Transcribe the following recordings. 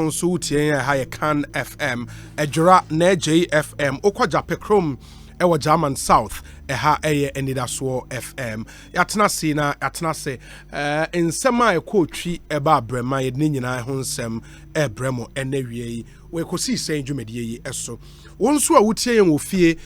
so tie ha can FM ejura na JFM okwaja pekrom ewo German South ha enidaso FM yatena si na yatena se nsema ekotwi eba brema ye nyina ho nsem ebremo enawie we EKOSIISEN dwumedie yi eso wonso a wutie yen ofie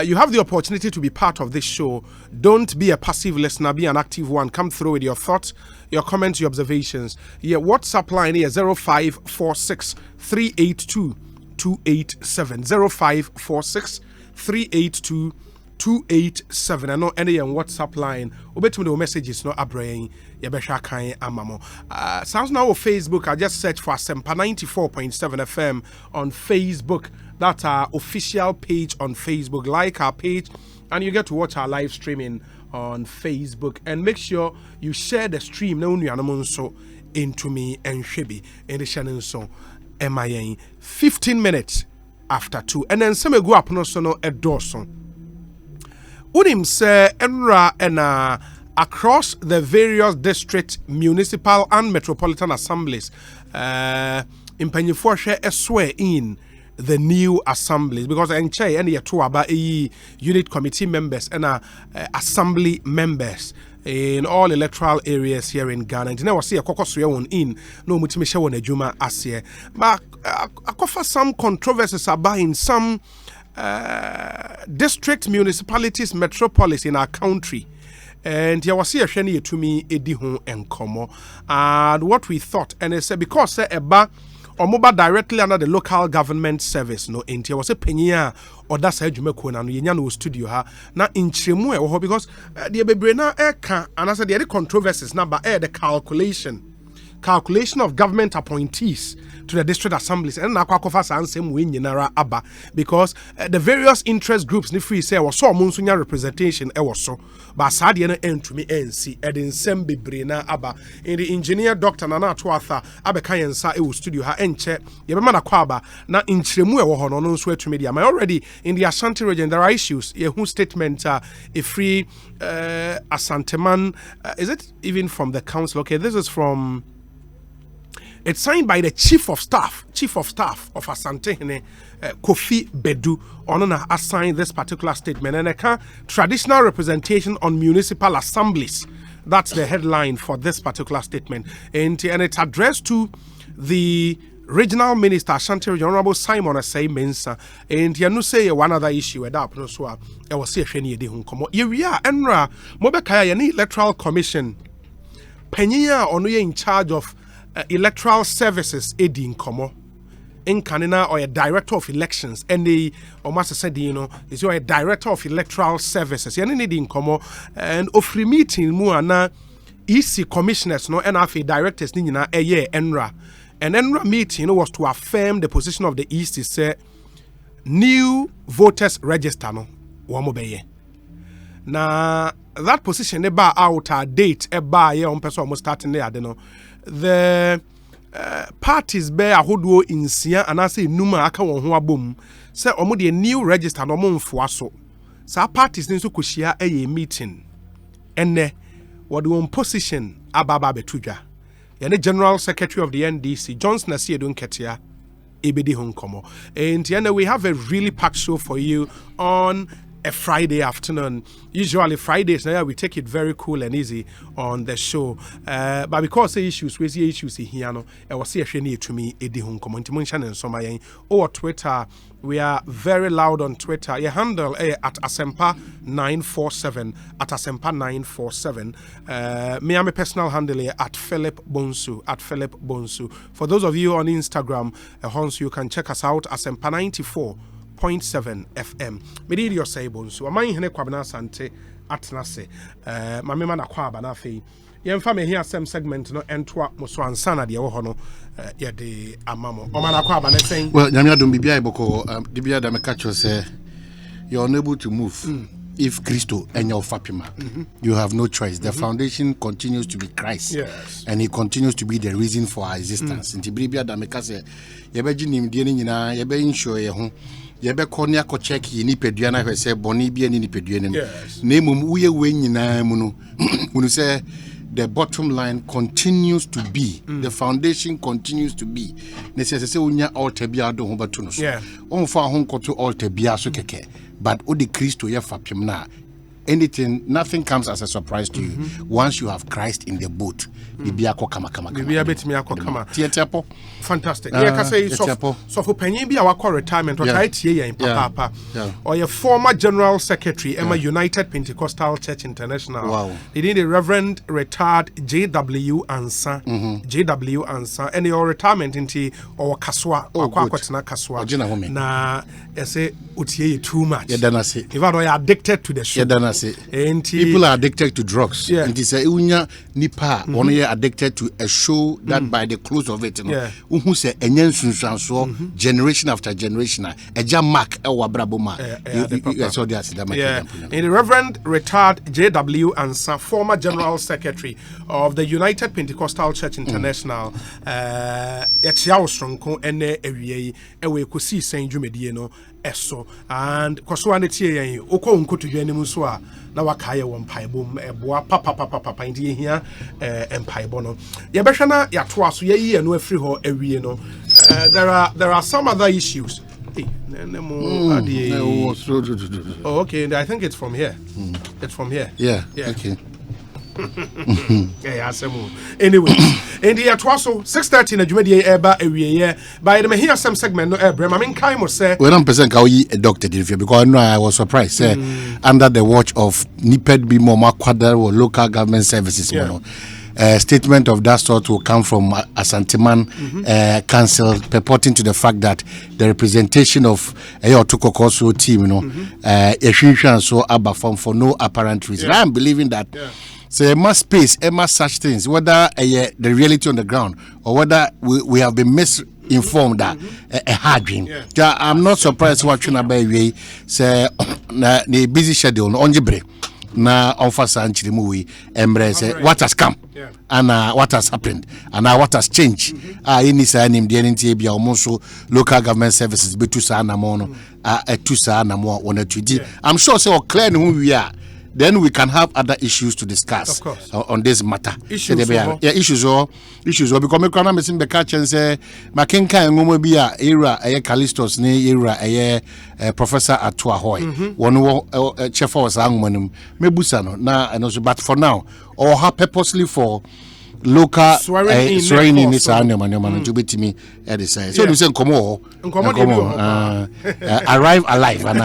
you have the opportunity to be part of this show. Don't be a passive listener, be an active one. Come through with your thoughts, your comments, your observations. Yeah, WhatsApp line here 0546 382 287 0546 382 287. I know any WhatsApp line. Obetum the messages no abrain. Yebesha kan amamo. Sounds now on Facebook. I just search for Asempa 94.7 FM on Facebook. That's our official page on Facebook. Like our page, and you get to watch our live streaming on Facebook. And make sure you share the stream. No new so into me and Shebi in the channel so MIA 15 minutes after 2. And then some go up no so no a Dawson. Unim say enra and across the various district, municipal and metropolitan assemblies in Pennyforshire swear in the new assemblies because enche any two about unit committee members and assembly members in all electoral areas here in Ghana. And now I see a caucus one in no mutimisha one ejuma asye. But I cover some controversies about in some district, municipalities, metropolis in our country. And you was here sheni to me edi ho enkomo. And what we thought, and they said because eba or mobile directly under the local government service no enti was a penya or that's how you make no yenya no studio ha na inchemu e because the bebre na eka and I said the controversies na ba the calculation of government appointees to the district assemblies and na kwakofa sansem we nyinara aba because the various interest groups ni free say was so monsunya representation e was so but sade na entumi NC edin sem bebre na aba in the engineer doctor na na toatha abeka yensa e wo studio ha enche ye be na kwaba na inchiremu e wo ho no nso atumi dia my already in the Ashanti region there are issues ye who statement a free Asanteman is it even from the council? Okay, this is from it's signed by the chief of staff of Asante Kofi Bedu on assigned this particular statement and a traditional representation on municipal assemblies. That's the headline for this particular statement, and it's addressed to the regional minister Ashanti Region Honorable Simon Asai Mensa. And you say one other issue about no so I was say sheni edi hunkomo area enra mobekaya yani electoral commission penya ono ye in charge of electoral services edi nkomo in Canada or a director of elections and the almost said is a director of electoral services yani need nkomo and ofri meeting mu ana EC commissioners no NFA directors ni nyina eye enra. And NRA meeting was to affirm the position of the East is say new voters register no wamobeye. Na that position eba out a date eba ye on person almost starting there no the parties bear ahodo insia and I say numa aka won ho abom say omo de new register no monfo aso sa parties ni so kohia eye meeting enne what one position ababa betudwa. And the General Secretary of the NDC, Johnson Asiedun Ketia, Ebedi Hunkomo. And we have a really packed show for you on a Friday afternoon. Usually Fridays now we take it very cool and easy on the show. But because the issues here no, I was here to me Edi Hunkomo. Intimunction and Somayan or Twitter. We are very loud on Twitter. Your handle at Asempa 947 at Asempa 947. Me and my personal handle at Philip Bonsu. For those of you on Instagram, you can check us out Asempa 94.7 FM. Me did your say Bonsu. Amai hene kwabena sante atnase. Mamema na kwaba na fe. Yemfa me here same segment no entwa moso ansana de wo ho no ye de amamo omana kwa ba na saying well nyame adom bibia iboko de bia da me catch you say you're unable to move if Christo and your fapima you have no choice. The foundation continues to be Christ, yes, and he continues to be the reason for our existence. Nti bibia da me ka say ye be ginim de ni nyina ye be insure ye ho ye be konia ko check ye ni pedua na hwe say boni bia ni pedua ni na mum uye we nyina mu no unu say the bottom line continues to be, the foundation continues to be. Necessary unya alter bia do ho beto no so. On fa ho nkoto alter bia so keke. But odi Christo ye fapem na. Anything, nothing comes as a surprise to you once you have Christ in the boat. Fantastic. Yeah, say so for penny be our retirement or in Papa. Or your former General Secretary, Emma United Pentecostal Church International. Wow. They need a Reverend retired JW Ansa. JW Ansa. And your retirement into or Kaswa or Kwakwatina Kaswa. Na say utie too much. If you are addicted to the show. People are addicted to drugs. And it's a unya nipa one addicted to a show that by the close of it, who say generation after generation, a jam mark a wabraboma. In the Reverend retired JW Ansa, former General Secretary of the United Pentecostal Church International, Stronko and EKOSIISEN Jumedieno. Eso and Koswaneti Oko Unkutu Yenimuswa na wakaya wampaibum eboa papa ndi hia empaibono yebehwana yatoa so ye no afri ho awie no there are some other issues. Oh, okay, I think it's from here. It's from here. Yeah. Okay. Anyway, in the atwaso 6:30 na dwumadi eba awie by the here some segment no ebrem I mean kai mo say we don't present how you a doctor because I was surprised under the watch of Niped be more quadra or local government services statement of that sort will come from Asanteman Council purporting to the fact that the representation of Otukokoso team so abba for no apparent reason. I'm believing that so it must space, it must such things, whether the reality on the ground or whether we have been misinformed that a hard dream. I'm not surprised watching about we say the busy schedule on Jibre na officer and movie embrace what has come and what has happened and what has changed. In this name the NTP almost local government services be to sana mono to sana more on a 2D. I'm sure so clear who we are. Then we can have other issues to discuss on this matter. Issues because me kana me simbe catch and say makenka ngomo bi a era Callistus ne era Professor Atua Hoy one chef was angmanum me busa no na but for now or have purposely for local swearing in this animal to be to me at the side. So you say arrive alive and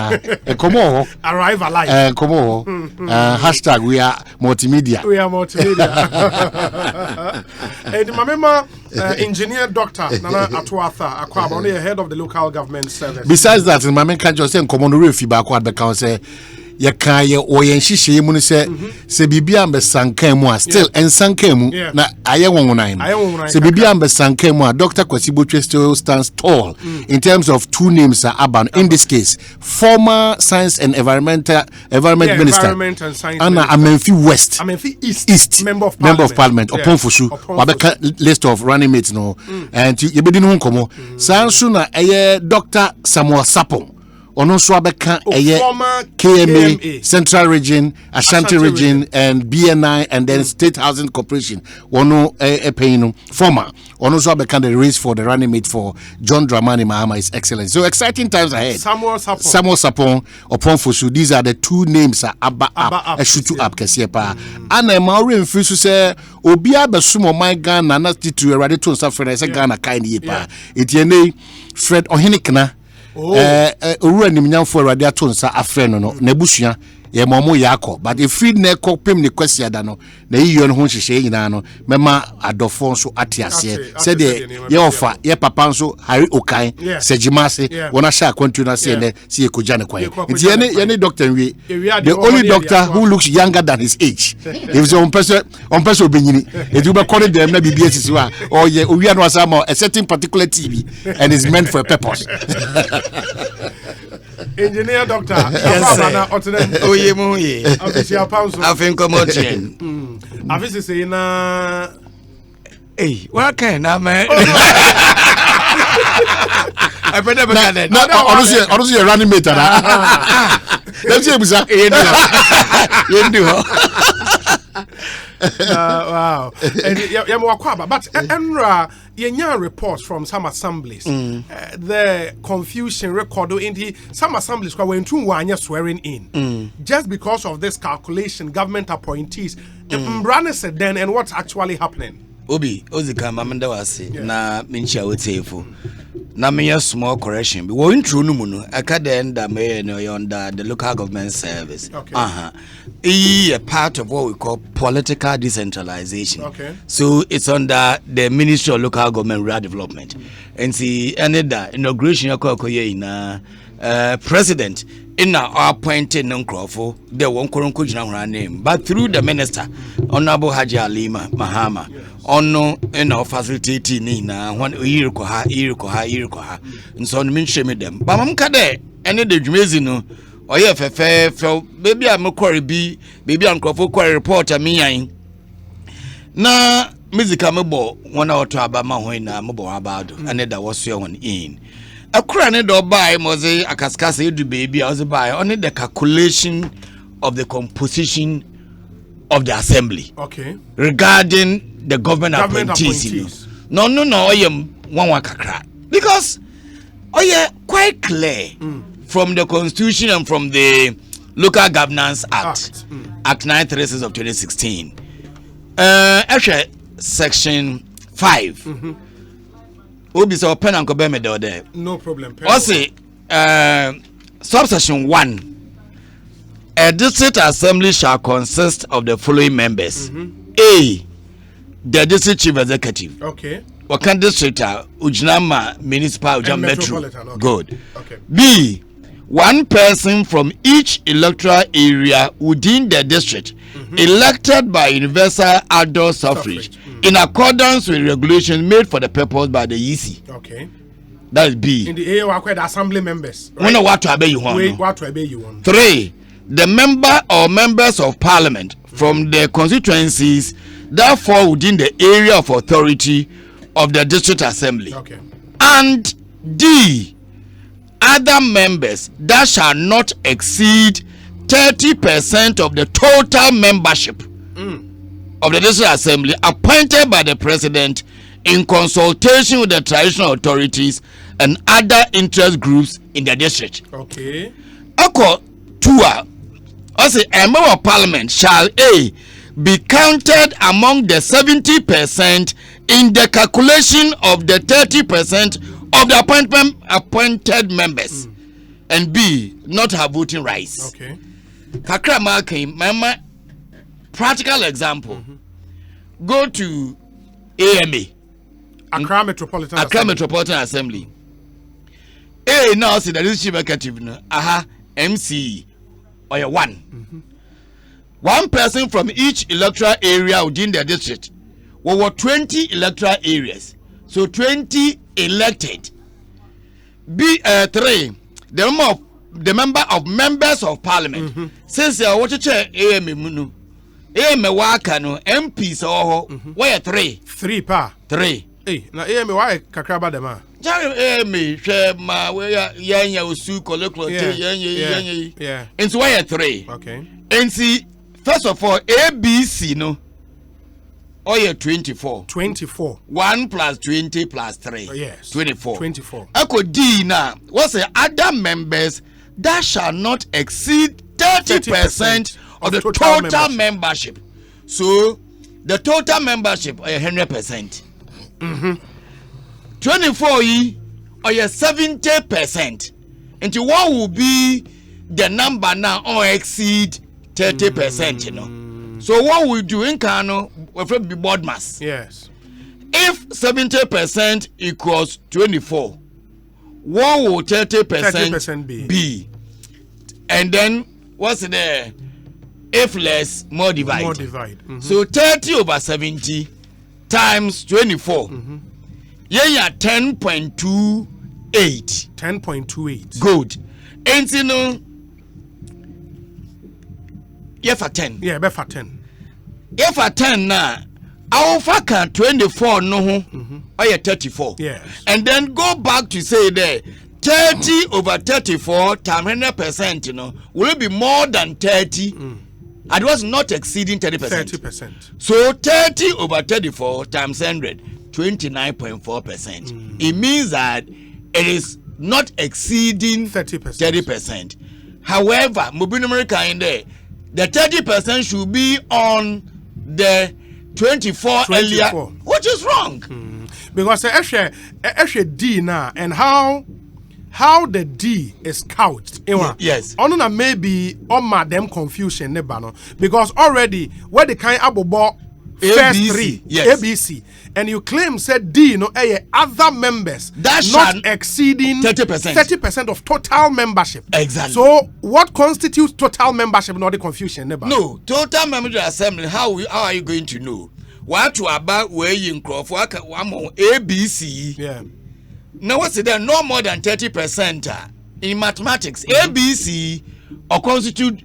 arrive alive hashtag we are multimedia. And my member engineer Dr. Nana Atuatha Akwaba only head of the local government service. Besides that my man can just say common refi back what the council ya kaye oyenhihye mu ne se bibia mbe sankan mu still ensankan mu na aye wonwonan se bibia mbe sankan mu Dr. Kwasibotwe still stands tall in terms of two names are aban in this case former science and environment minister Anna Amenfi West Amenfi East member of parliament upon Foshu wabeka list of running mates no and you be no nkomo sanso na Dr. Samuel Sapon Ono Swabeka KMA, Central Region, Ashanti Region, and BNI, and then State Housing Corporation. Ono paying former. Ono Swabeka the race for the running mate for John Dramani Mahama is excellent. So exciting times ahead. Samuel Sapon, Opon Foshu. These are the two names. Abba up, Shutu up, Kesiepa. And a Maori and Fisu say, Obia Besumo, my gun, and that's to a radical suffering. I say, Ghana, kind yepa. Etienne Fred Ohinikna. Uru ni mnyamfo radio atonsa afre no na busua ye momo yakọ but if feed na ekopem ni kwasi da no na yiyo no ho hyehyɛ nyina no mema adofo nso atiase se de ye ofa ye papa nso hari okan sejimase wona sha kwantu na se ne se ye koja ne kwan nti ye ne doctor we the only doctor who looks younger than his age if so on person obenyini edu be call them na bibia sisi wa or ye owia no asama a certain particular TV and is meant for a purpose. Engineer Doctor Oye muye official panso afenko mochen afisi say na what kind of man I better be that honestly running mate na let's say busa you do Wow. And but Enra, you reports from some assemblies. The confusion record in some assemblies were swearing in. Just because of this calculation, government appointees. Mbrane said then, and what's actually happening? Obi, Ozika, Mamanda was say, na Mincha would say for. Na me a small correction. We in true no academic may under the local government service. Okay. A part of what we call political decentralization. Okay. So it's under the Ministry of Local Government Rural Development. And see another inauguration in president in our appointed non-crofo, the one current name, but through the minister, Honorable Haji Alima Mahama, ono in our facilitating Nina, one year koha, and so on mention them. But I'm kade, any the Jumezino, or if a fair, baby, I'm a quarry B, baby, I'm crofo quarry reporter, me. Na music amebo, 1 hour to Abama when I'm about, and that was your one in. A crane door by Mose Akaskasa do baby I was by only the calculation of the composition of the assembly. Okay. Regarding the government appointees. No, I am one kakra. Because quite clear from the constitution and from the Local Governance Act, Act 936 of 2016. Actually, section 5. Obi so pen and kobe me there. No problem. Also, subsection 1. A district assembly shall consist of the following members. A. The district chief executive. Okay. Wakan district Ujinama municipal Ujam metro. Okay. Good. Okay. B. One person from each electoral area within the district elected by universal adult suffrage. In accordance with regulations made for the purpose by the EC. Okay. That is B. In the area, the assembly members. Right? What to obey you want? What to obey you want? 3. The member or members of parliament from the constituencies that fall within the area of authority of the district assembly. Okay. And D. Other members that shall not exceed 30% of the total membership of the district assembly appointed by the president in consultation with the traditional authorities and other interest groups in the district. Okay. Echo 2. Also, a member of parliament shall A. be counted among the 70% in the calculation of the 30% of the appointed members, and B. not have voting rights. Okay. Kakra marking, mama. Practical example. Go to AMA, Accra Metropolitan Assembly. A now see that this chief executive no. MC or a 1. 1 person from each electoral area within the district. We were 20 electoral areas, so 20 elected. B 3. The member of members of parliament. Since you are watching AMA munu. AMA waka no MPs oho. Why 3? 3 pa. 3. Hey, na AMA why kakraba dem a? AMA share ma we yanya osu koleklo yanya. Yeah. And so why 3? Okay. And see, first of all, ABC no. Oh yeah, 24. 24. 1 plus 20 plus 3. Yes. 24. 24. Echo D now. What's the other members that shall not exceed 30% of the total membership. So the total membership is 100%. 24 or 70%. And what will be the number now or exceed 30%, you know? So what we do in Kano, we'll be board mass. Yes. If 70% equals 24, what will 30% be? And then what's the if less more divide? More divide. So 30 over 70 times 24. Yeah, 10.28. 10.28. Good. And you know, yeah for 10. Yeah, be for 10. Yeah for 10 now. Our factor 24 no. Or 34. Yes. And then go back to say there 30 over 34 times 100%, you know, will it be more than 30? It was not exceeding 30%. 30%. So 30 over 34 times 100, 29.4%. It means that it is not exceeding 30%. However, Mobinumerica in there, the 30% should be on the 24 earlier, which is wrong. Because actually D now and how the D is couched. Yes. On maybe on them confusion because already where the kind of first ABC, three yes. ABC and you claim said D other members that not exceeding 30% of total membership. Exactly. So what constitutes total membership? Not the confusion. No, total membership assembly. How are you going to know? What to about where you in Crawford? ABC. Yeah. Now what's there? No more than 30% in mathematics. ABC or constitute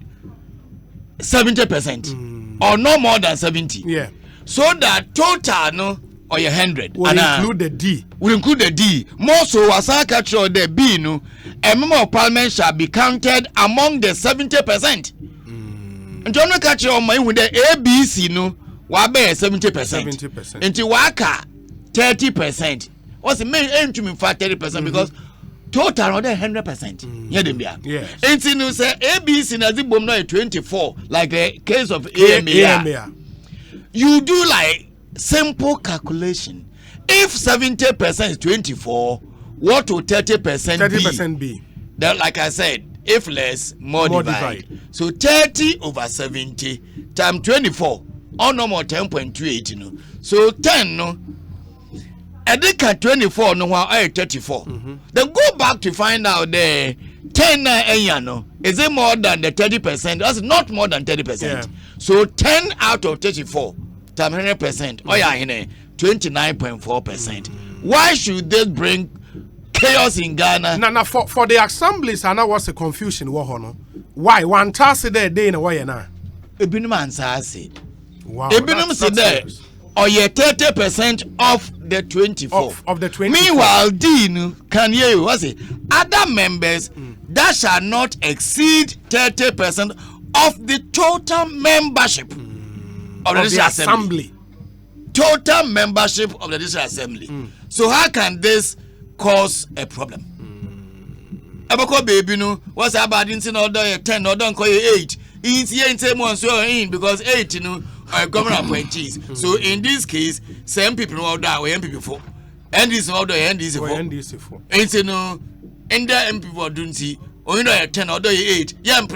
70% or no more than 70. Yeah. So that total no or 100 will include the D. Will include the D. More so as I capture the B no, a member of parliament shall be counted among the 70%. And John catch your mind with the ABC no. Wabe 70%. Into waka 30%. What's the main aim to me for 30% because total other 100%. Yeah, them yeah. Yes. And you say ABC na the bomb no 24 like the case of AMA. You do like simple calculation. If 70% is 24, what will 30% be? That like I said, if less, more divide. So 30 over 70 times 24. Or no more 10.28, you know. So 10 no. Edeka 24 no one 34. Then go back to find out the 10 no. Is it more than the 30%? That's not more than 30%. Yeah. So 10 out of 34 times 100%. Oh yeah, 29.4%. Why should this bring chaos in Ghana? Now for the assemblies, I know what's the confusion. Why one task there day in a way now? Wow, Ebinum said there, or ye 30% of the 24. Of the 24. Meanwhile, Dean can hear you. What's it? Other members that shall not exceed 30% of the total membership of the district assembly. Total membership of the district assembly. So how can this cause a problem? Abako baby no, what's about in order 10 or don't call you 8? In same one so in because 8 you know government appointees. So in this case, some people know that we NPP for, NDC know that NDC for. And you know, and the NPP for don't see, or you know 10 or 8. Yeah,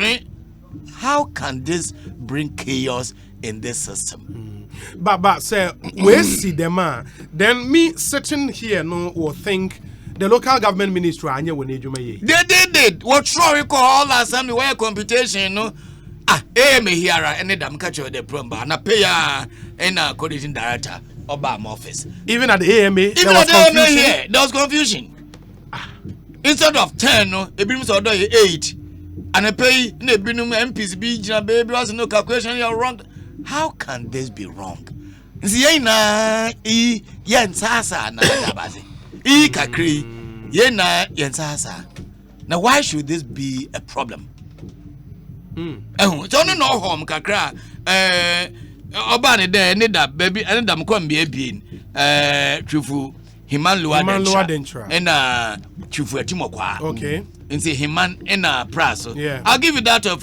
how can this bring chaos in this system? But say we see them then me sitting here no will think the local government ministry anya we need They did. What's wrong with all assembly where computation no. Me here and them catch the problem na pay and coordinating director of my office. Even at the AMA, there was confusion. Instead of 10, it brings order 8. And I pay ne binum MPs be baby was no calculation you're wrong. How can this be wrong? Ziena yen sasa na bazi. Kakri yena yen sasa. Now why should this be a problem? So no home kakra oba ne there ne da baby and da mko mbie chufu himan lower dentra and chufu etimokwa okay nti himan ena praso yeah. I'll give you that of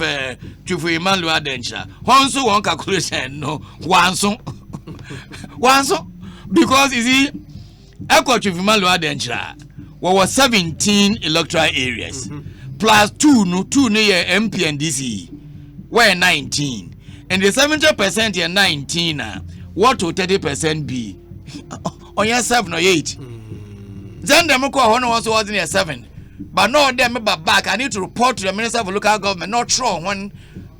chufu himan lower dentra honso one calculation no wanso because you see eko chufu himan lower dentra was 17 electoral areas plus 2 no year MP and DC were 19 and the 70% and 19 what will 30% be on your 7 or 8 then the moko one also wasn't a 7 but no them back I need to report to the minister of local government not sure when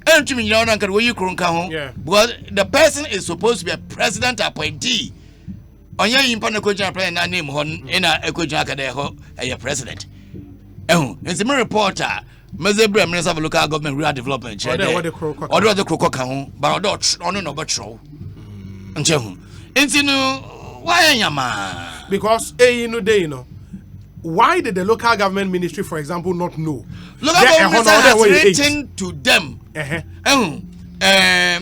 because the person is supposed to be a president appointee on your important name in a president. It's a reporter. Mezebra Minister of Local Government Rural Development. Or the Croco, but no but show. And why am because you know why did the local government ministry, for example, not know? Local government has written to them.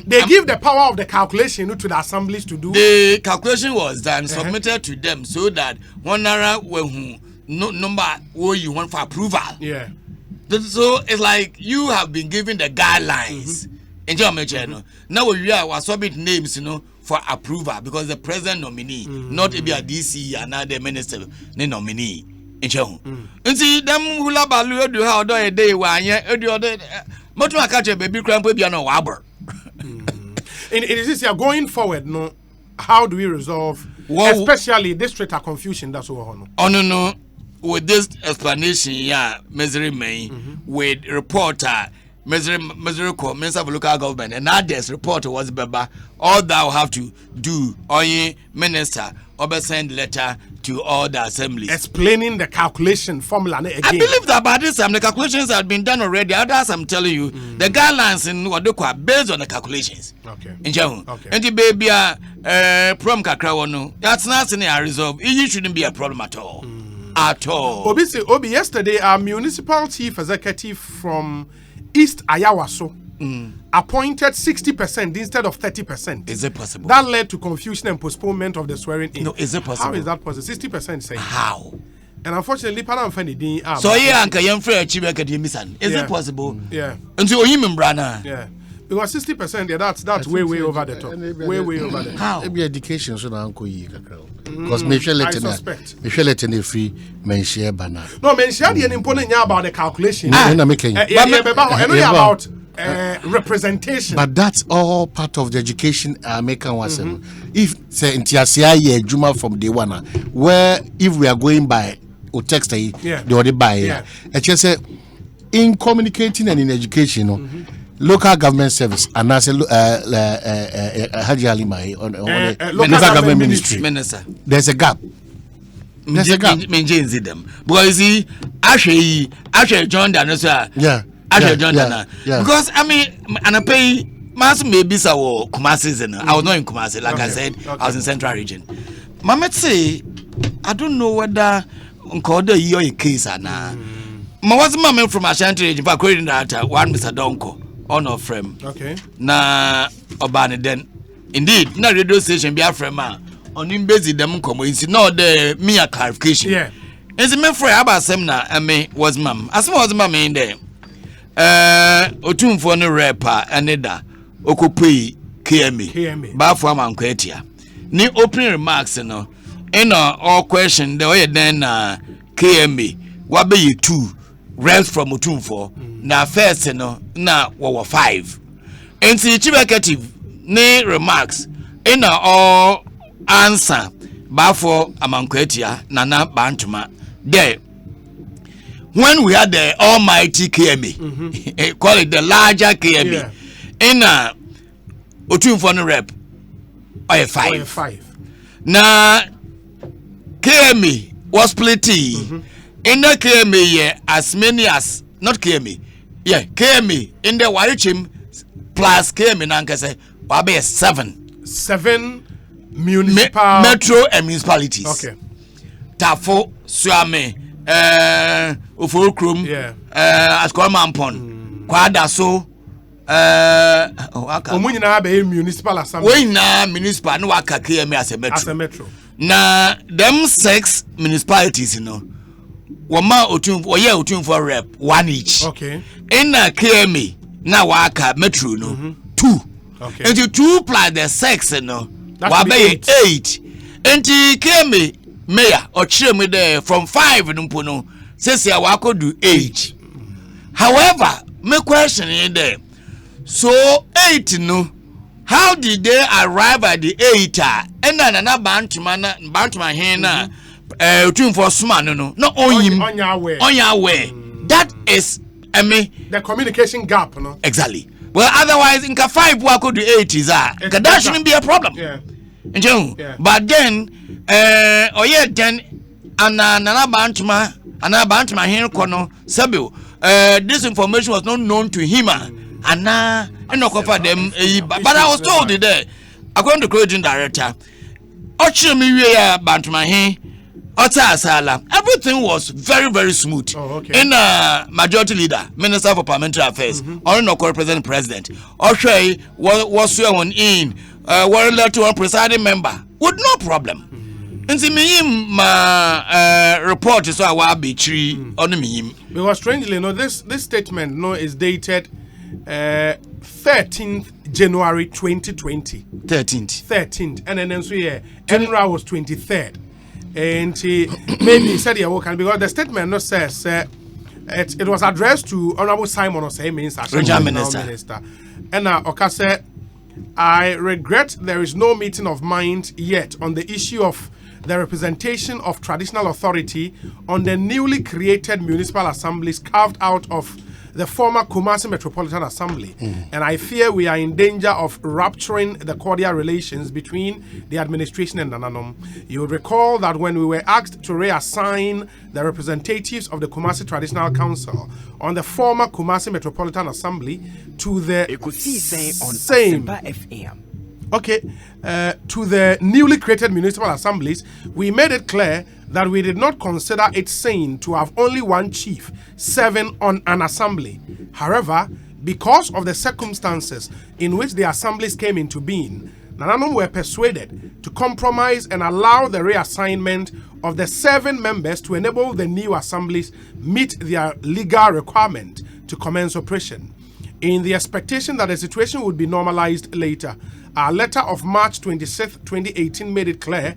They give the power of the calculation to the assemblies to do. The calculation was done, submitted to them so that one number what you want for approval. Yeah. So it's like you have been given the guidelines. Now we are submit names, for approval because the president nominee, not a DC and not the minister nominee. And see them who love do how do a day one year but I catch a baby cramp with piano wabber. It is going forward, no. How do we resolve especially district confusion? That's what no. With this explanation, Missouri Main with reporter Missouri Minister of Local Government and others reporter was Baba. All that will have to do on minister or send letter to all the assemblies explaining the calculation formula again. I believe that by this time the calculations have been done already. Others, I'm telling you, the guidelines in Wadokwa based on the calculations. Okay. In Jahu. And the baby problem kakra that's not a resolve. It shouldn't be a problem at all. At all. Obi yesterday, our municipal chief executive from East Ayawaso appointed 60% instead of 30%. Is it possible? That led to confusion and postponement of the swearing in. No, is it possible? How is that possible? 60% saying. How? And unfortunately, Padam Fendi. So yeah, Uncle Yamfrey Chief Academician. Is it possible? Yeah. Until you Brana. Yeah. Because 60%, that's way over the top. Way over the top. How? Maybe education so now uncle because me shall let you free men share banner. No, men share the important about the calculation. About representation. But that's all part of the education American was. If say Ntiasia Juma from day one, where if we are going by or text the other by I just say in communicating and in education, local government service and as Haji Alimai on local government ministry. There's a gap. There's a gap. Because see, actually John Dana, sir. Yeah. John Dana. Because I mean, and I pay mass maybe so COMPILATION. I was not in COMPILATION, like I said, I was in Central Region. Mama say, I don't know whether Uncle the year case or not. My was mama from Ashanti Region, but according to that, one Mr. Donko. On of frame. Okay. Na obane den. Indeed, na radio station be a frame on him busy them come in no the mere clarification. Yeah. Is me for about sem na me was mam. As was mam in there. Otumfo no rapper aneda okopui KMA. Ba for am kwetia. Ni opening remarks no. In all question the way then KMA what be you two reps from Otumfo. Na first no na we 5 and the chief executive ne remarks in all answer ba for amankwetia nana bantuma there when we had the almighty KMA call it the larger KMA in Otumfo no rep or 5 na KMA was plenty in the KMA as many as not KMA. Yeah, KMA in the Warichim plus KMA Nankase, Wabe 7 municipal metro and municipalities. Okay. Tafo, Suame, Ufurukrum, Askormampon, Kwadaso, Omunina be municipal assembly. We na municipal no waka KMA as a metro. Na them 6 municipalities, you know. Wama Otumfo rep 1 each. Okay. In KMA na waka metro no 2. Okay. And 2 plus the 6 no wabe 8. And KMA mayor or chime there from 5 no mpo says ya wako do 8. However, my question in there. So 8 no, how did they arrive at the 8? And then another Bantman here Otumfo Suma no on him on your way. That is the communication gap, no? Exactly. Well, otherwise in 5 we could do 8 is that shouldn't be a problem. Yeah. But then then another Bantman here kono Sabu this information was not known to him and not cover them but I was told there according to Croydon director Ochimi Bantman here Ota Asala, everything was very, very smooth. Oh, okay. In majority leader, Minister for Parliamentary Affairs, or no representing president, or Shay was sworn in, one letter to one presiding member, with no problem. And see me, my report is our be tree on me. Because strangely, this statement is dated 13th January 2020. 13th. And then so yeah, January was 23rd. And maybe he said because the statement says it was addressed to Honorable Simon Osei, Regional Minister. And Oka said, I regret there is no meeting of mind yet on the issue of the representation of traditional authority on the newly created municipal assemblies carved out of the former Kumasi Metropolitan Assembly. And I fear we are in danger of rupturing the cordial relations between the administration and Nananom. You would recall that when we were asked to reassign the representatives of the Kumasi Traditional Council on the former Kumasi Metropolitan Assembly to the same to the newly created municipal assemblies, we made it clear that we did not consider it sane to have only one chief serving on an assembly. However, because of the circumstances in which the assemblies came into being, Nananom were persuaded to compromise and allow the reassignment of the 7 members to enable the new assemblies meet their legal requirement to commence operation. In the expectation that the situation would be normalized later, our letter of March 26, 2018 made it clear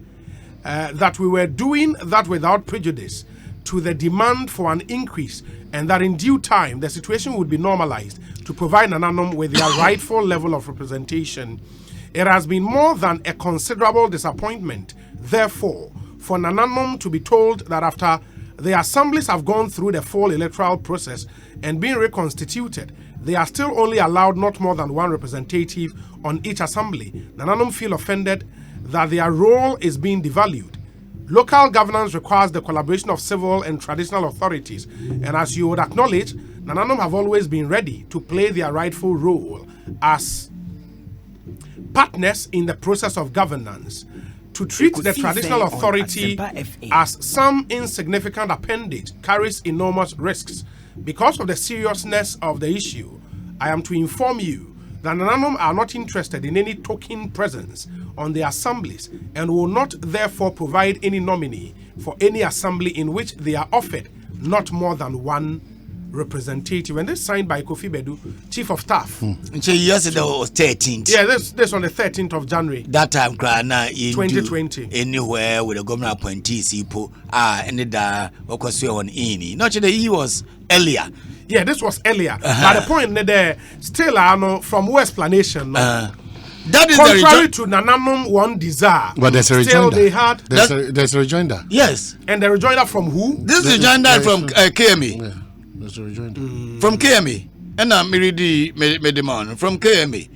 that we were doing that without prejudice to the demand for an increase, and that in due time the situation would be normalized to provide Nananom with their rightful level of representation. It has been more than a considerable disappointment, therefore, for Nananom to be told that after the assemblies have gone through the full electoral process and been reconstituted, they are still only allowed not more than one representative on each assembly. Nananom feel offended that their role is being devalued. Local governance requires the collaboration of civil and traditional authorities, and as you would acknowledge, Nananom have always been ready to play their rightful role as partners in the process of governance. To treat the traditional authority as some insignificant appendage carries enormous risks. Because of the seriousness of the issue, I am to inform you that Nananom are not interested in any token presence on the assemblies and will not therefore provide any nominee for any assembly in which they are offered not more than one representative. And this signed by Kofi Bedu, Chief of Staff. Yesterday was 13th. Yeah, this on the 13th of January. That time, Grana, in 2020. Anywhere with the governor appointees, people and the on any. Not that he was earlier. Yeah, this was earlier. But the point there, still, I know from West Explanation. That is contrary to Nananom one desire. But there's a still rejoinder. They had There's a rejoinder. Yes. And the rejoinder from who? This rejoinder from KME. Yeah, there's a rejoinder. From KME. And I'm Medimon from KME.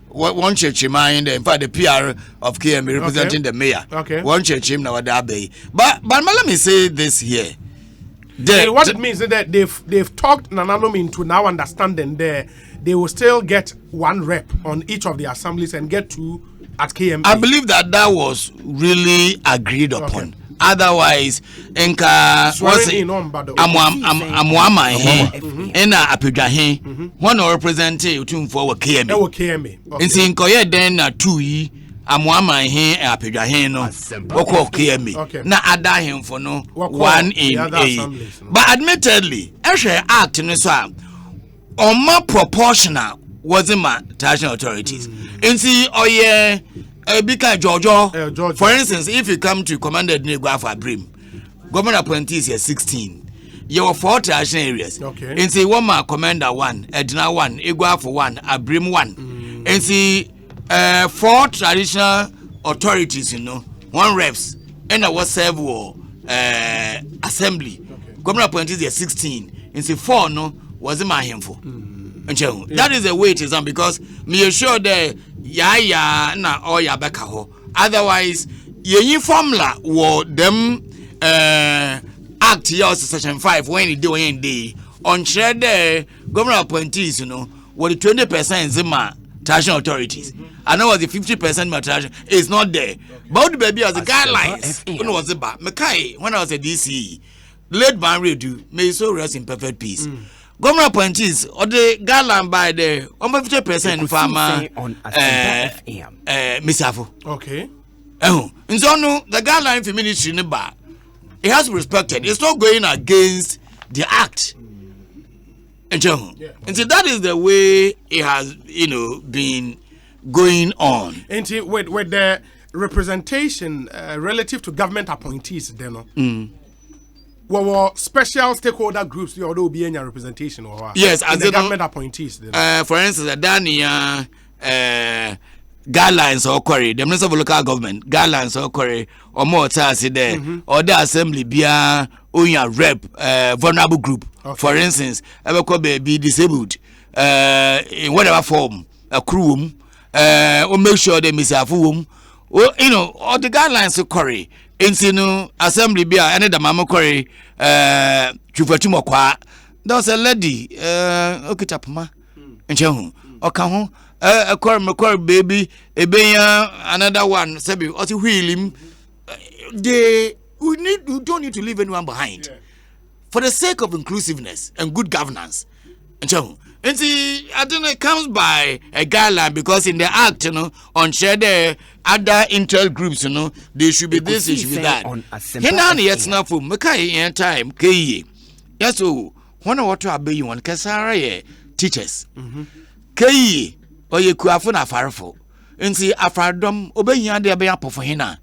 One church in mind, in fact, the PR of KME representing the mayor. Okay. One church in Nawadabe. But let me say this here. What it means is that they've talked Nananom into now understanding they will still get one rep on each of the assemblies and get 2 at KMA. I believe that was really agreed upon. Okay. Otherwise, Enka was Amwama Ena Apijahe, one representative for KMA. In Sinkoye then 2 Amwama he Apijahe no Oko KMA. Na ada him for no one in A. But admittedly, Eshe Act in this one. On more proportional wasn't my traditional authorities. And see, because Georgia, for instance, if you come to Commander Negua Brim, government appointees here 16. You have 4 traditional areas. Okay. And see, one more Commander 1, Edna 1, Igua 1, Abrim 1. And see, 4 traditional authorities, 1 reps, and I was serve assembly. Okay. Government appointees here 16. And see, 4 no. Was my handful. That is the way it is, because me sure that ya na or ya beka ho. Otherwise, ye formula wo them act here section 5 when you do day on share the government appointees, what the 20% zima traditional authorities. I know was the 50% maltraction. It's not there. But the baby has the guidelines. When was it back? Mekai, when I was a DC, late ban redo, may so rest in perfect peace. Government appointees or the guideline by the 50% farmer Misafo. Okay. And so no, the guideline for ministry in the bar. It has to be respected. It's not going against the act. And so that is the way it has, been going on. And with the representation relative to government appointees, then, well, special stakeholder groups, there will be any representation or yes, as the government appointees. For instance, the Dania guidelines or query, the Minister of Local Government guidelines or query, or more there, or the assembly be a rep vulnerable group. Okay. For instance, ever could be disabled in whatever form, a crew, or make sure they miss a fool. Well, all the guidelines of query. In assembly be another mama query chufatimo kwa there was a lady okitapma enchehu okaho a query baby another one sabi oti wheelim we don't need to leave anyone behind for the sake of inclusiveness and good governance enchehu. And see, I don't know, it comes by a guideline because in the act, on share the other interest groups, they should be this, they should be that. Here yet not for Makai time, K. Yes, so one of what to obey you on Kasara teachers. K. Or you could have a farful. And see, a fardom, obey yan there be up for hina.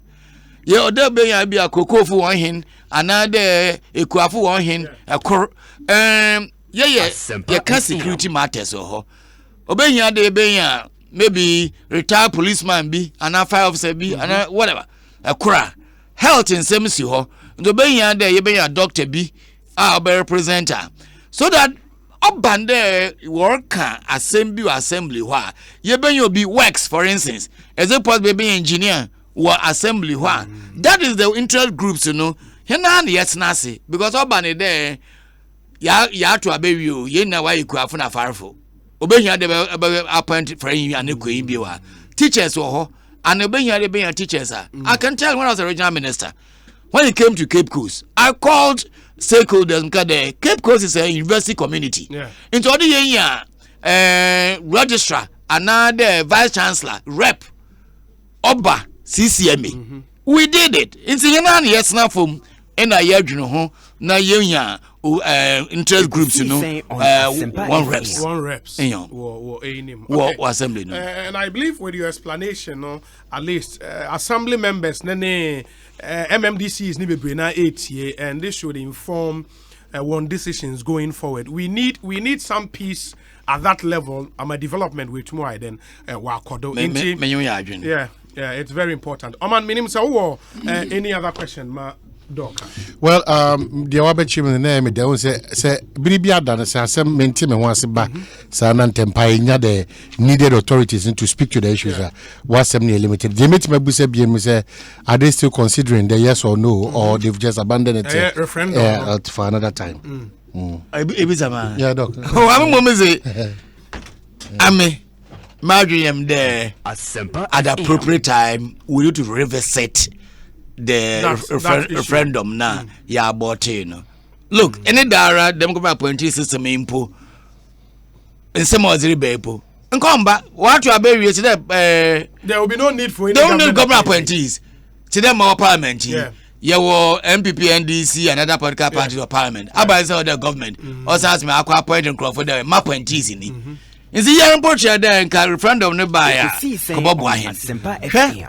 Ye or there be a cocoa for one hin, another a quafu on hin, a cor. Yeah, security matters or obey de be maybe retired policeman be an fire officer be and whatever a cra health in same si ho ndo be there you be a doctor be representer so that oban there work assembly wha you be works for instance as a possible be engineer or assembly wha that is the interest groups here na yes nasi because oban there ya to abewi o ye na wa ikuafo na farfo obehia de appoint for you and ekoyi bi wa teachers wo ho and obehia de be teachers I can tell when I was a regional minister when it came to Cape Coast I called stakeholders because the Cape Coast is a university community into the year registrar another vice chancellor rep oba CCMA we did it in the yes na from na yadwunu ho na yenya interest groups one reps assembly and I believe with your explanation at least assembly members MMDCs ni bebre na 8 year and they should inform on decisions going forward. We need some peace at that level. My development with more then yeah, it's very important. Oman minim sa any other question ma Doc. Well, the Wabachim in the name, they say, Bribia done, say, some maintain once ba, Sanan Tempaya, the needed authorities to speak to the issues. Was semi limited. They met my Busabian, say, are they still considering the yes or no, or they've just abandoned it referendum for another time? Yeah, Doc. Oh, I'm a say, Ame, Mariam there at the appropriate time, we need to revisit the referendum na ya abote look any dara democratic appointee system impo in some oziri bepo nkomba what you are we there will be no need for any government appointees to them our parliament your NPP NDC and other political parties of parliament about the government also has me akwa appointing for the appointees in is the young portrait there and referendum no buy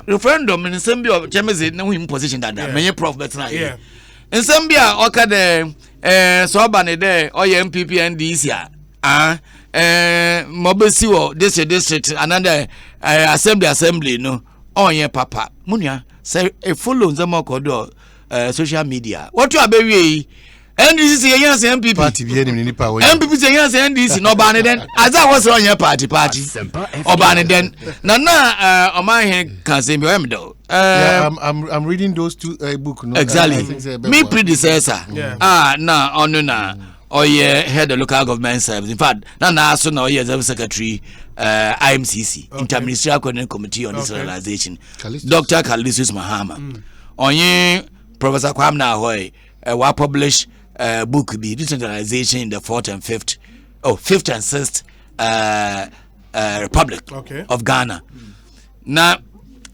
referendum in some of James no in position that many prof better in some be okay there so ban there or your MPP NDC mobile district another assembly no on your papa munya say a follow them social media what you are baby NDC yes MPP party be any power MPP say yes NDC no ban then as I was on your party or ban then na on my hand can say me do I'm reading those two book no exactly me predecessor na on na or yeah, head of local government service. In fact, now so now yeah, the secretary IMCC, Interministerial Coordinating Committee on Decentralization, Dr. Kalisius Mahama. On ye Professor Kwamna Ahoy, will publish book be decentralization in the 4th and 5th, 5th and 6th Republic of Ghana. Now,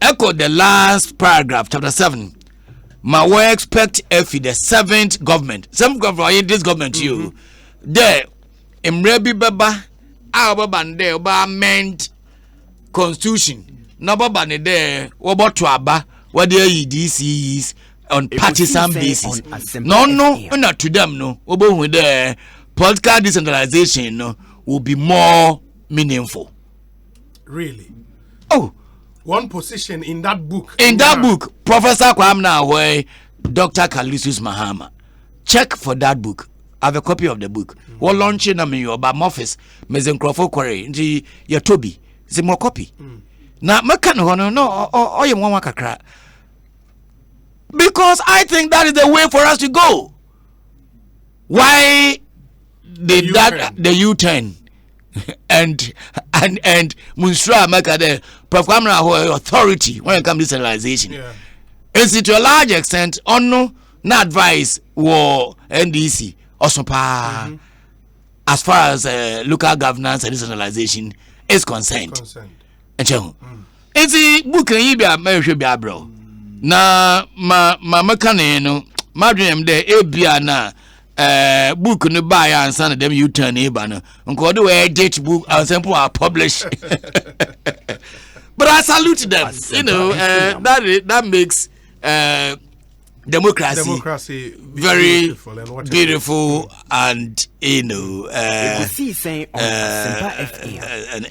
echo the last paragraph, chapter 7. My we expect if the 7th government, some government, this government you, there, Imrebi Baba, our Baba and there, meant constitution. No Baba and there, what to Abba, what the EDC is on partisan basis. No, not to them, no. With the political decentralization, no, will be more meaningful. Really? Oh. One position in that book. In that book, Professor Kwamna Ahoy, Dr. Kalisius Mahama. Check for that book. I have a copy of the book. We're launching in your office. Mezen Crawford Quarry. Into your Toby. It's more copy. Now, no, you want kakra. Because I think that is the way for us to go. Why did the U-turn? and Munsra Makade Prof. Authority when it comes to decentralization. Is it to a large extent on no advice war NDC also as far as local governance and decentralization is concerned. And it's a book and you be a bro. Na ma mekane no madwem de ebia na book no buy and send them you turn eba no nko do we date book and sample are publish. But I salute them. You know, that makes democracy very beautiful and you know and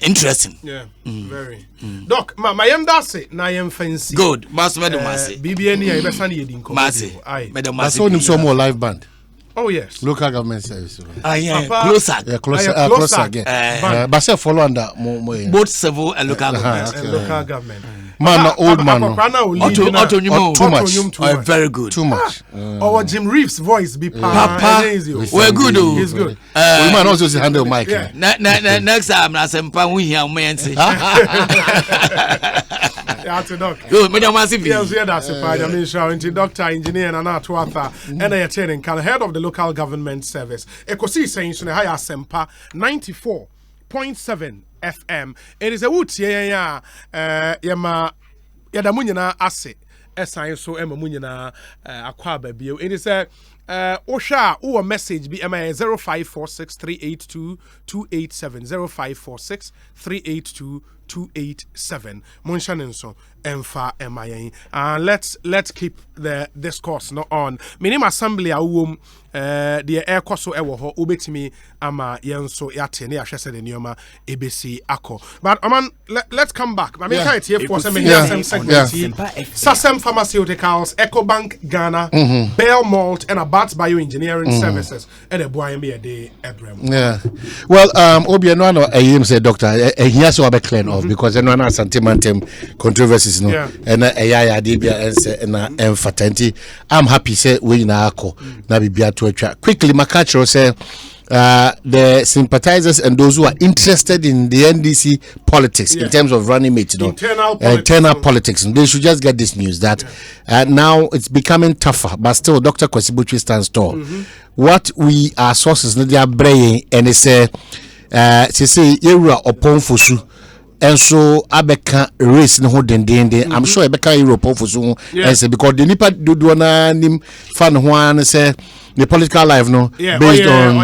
interesting. Yeah, very. Doc, my yam dase na yam fancy. Good. Mas madam masi. BBN I besa na yedin ko. Masi. Madam masi. I saw him some more live band. Oh yes. Local government service. Yeah. Closer. Yeah, closer again. But say follow under more. Both civil and local government. And local government. Man, old man. Too much. Very good. Too much. Or Jim Reeves' voice be Papa. We're good. He's good. We man also handle mic. Next time, I say, we hear me and say. Doctor, engineer, and art author, and I attend head of the local government service. EKOSIISEN higher Sempa 94.7 FM. It is a wood yama yadamunyana ase esan so emamunyana akwaba bio. It is a Osha or message be 0546382287 0546382287 Munshanenso emfa emayen. Let's keep the discourse no on. Minim assembly awom the EKOSO ewo ho obetimi ama yenso yate ne ahwese de nioma ebesi akọ. But man, let's come back. I mean kind here for some segment. Sasem Pharmaceuticals, EcoBank Ghana, Bell Malt and Abats Bioengineering Services and a boy me a day Abraham. Yeah. Well, Obi no no ayim say doctor here so be clear off because no na sentimental controversies no and ayaya dey bia ense na emfatenti. I'm happy say we na akọ na bibia to atwa. Quickly Makacho say the sympathizers and those who are interested in the NDC politics in terms of running mate, you know, internal politics, they should just get this news that now it's becoming tougher, but still Dr. Kwesibuchi stands tall. What we our sources they are braying and they say Yura upon Fusu. And so Abeka race no dendende. I'm sure Abeka Europe for so and say because the nipa do na nim fan one say the political life no based on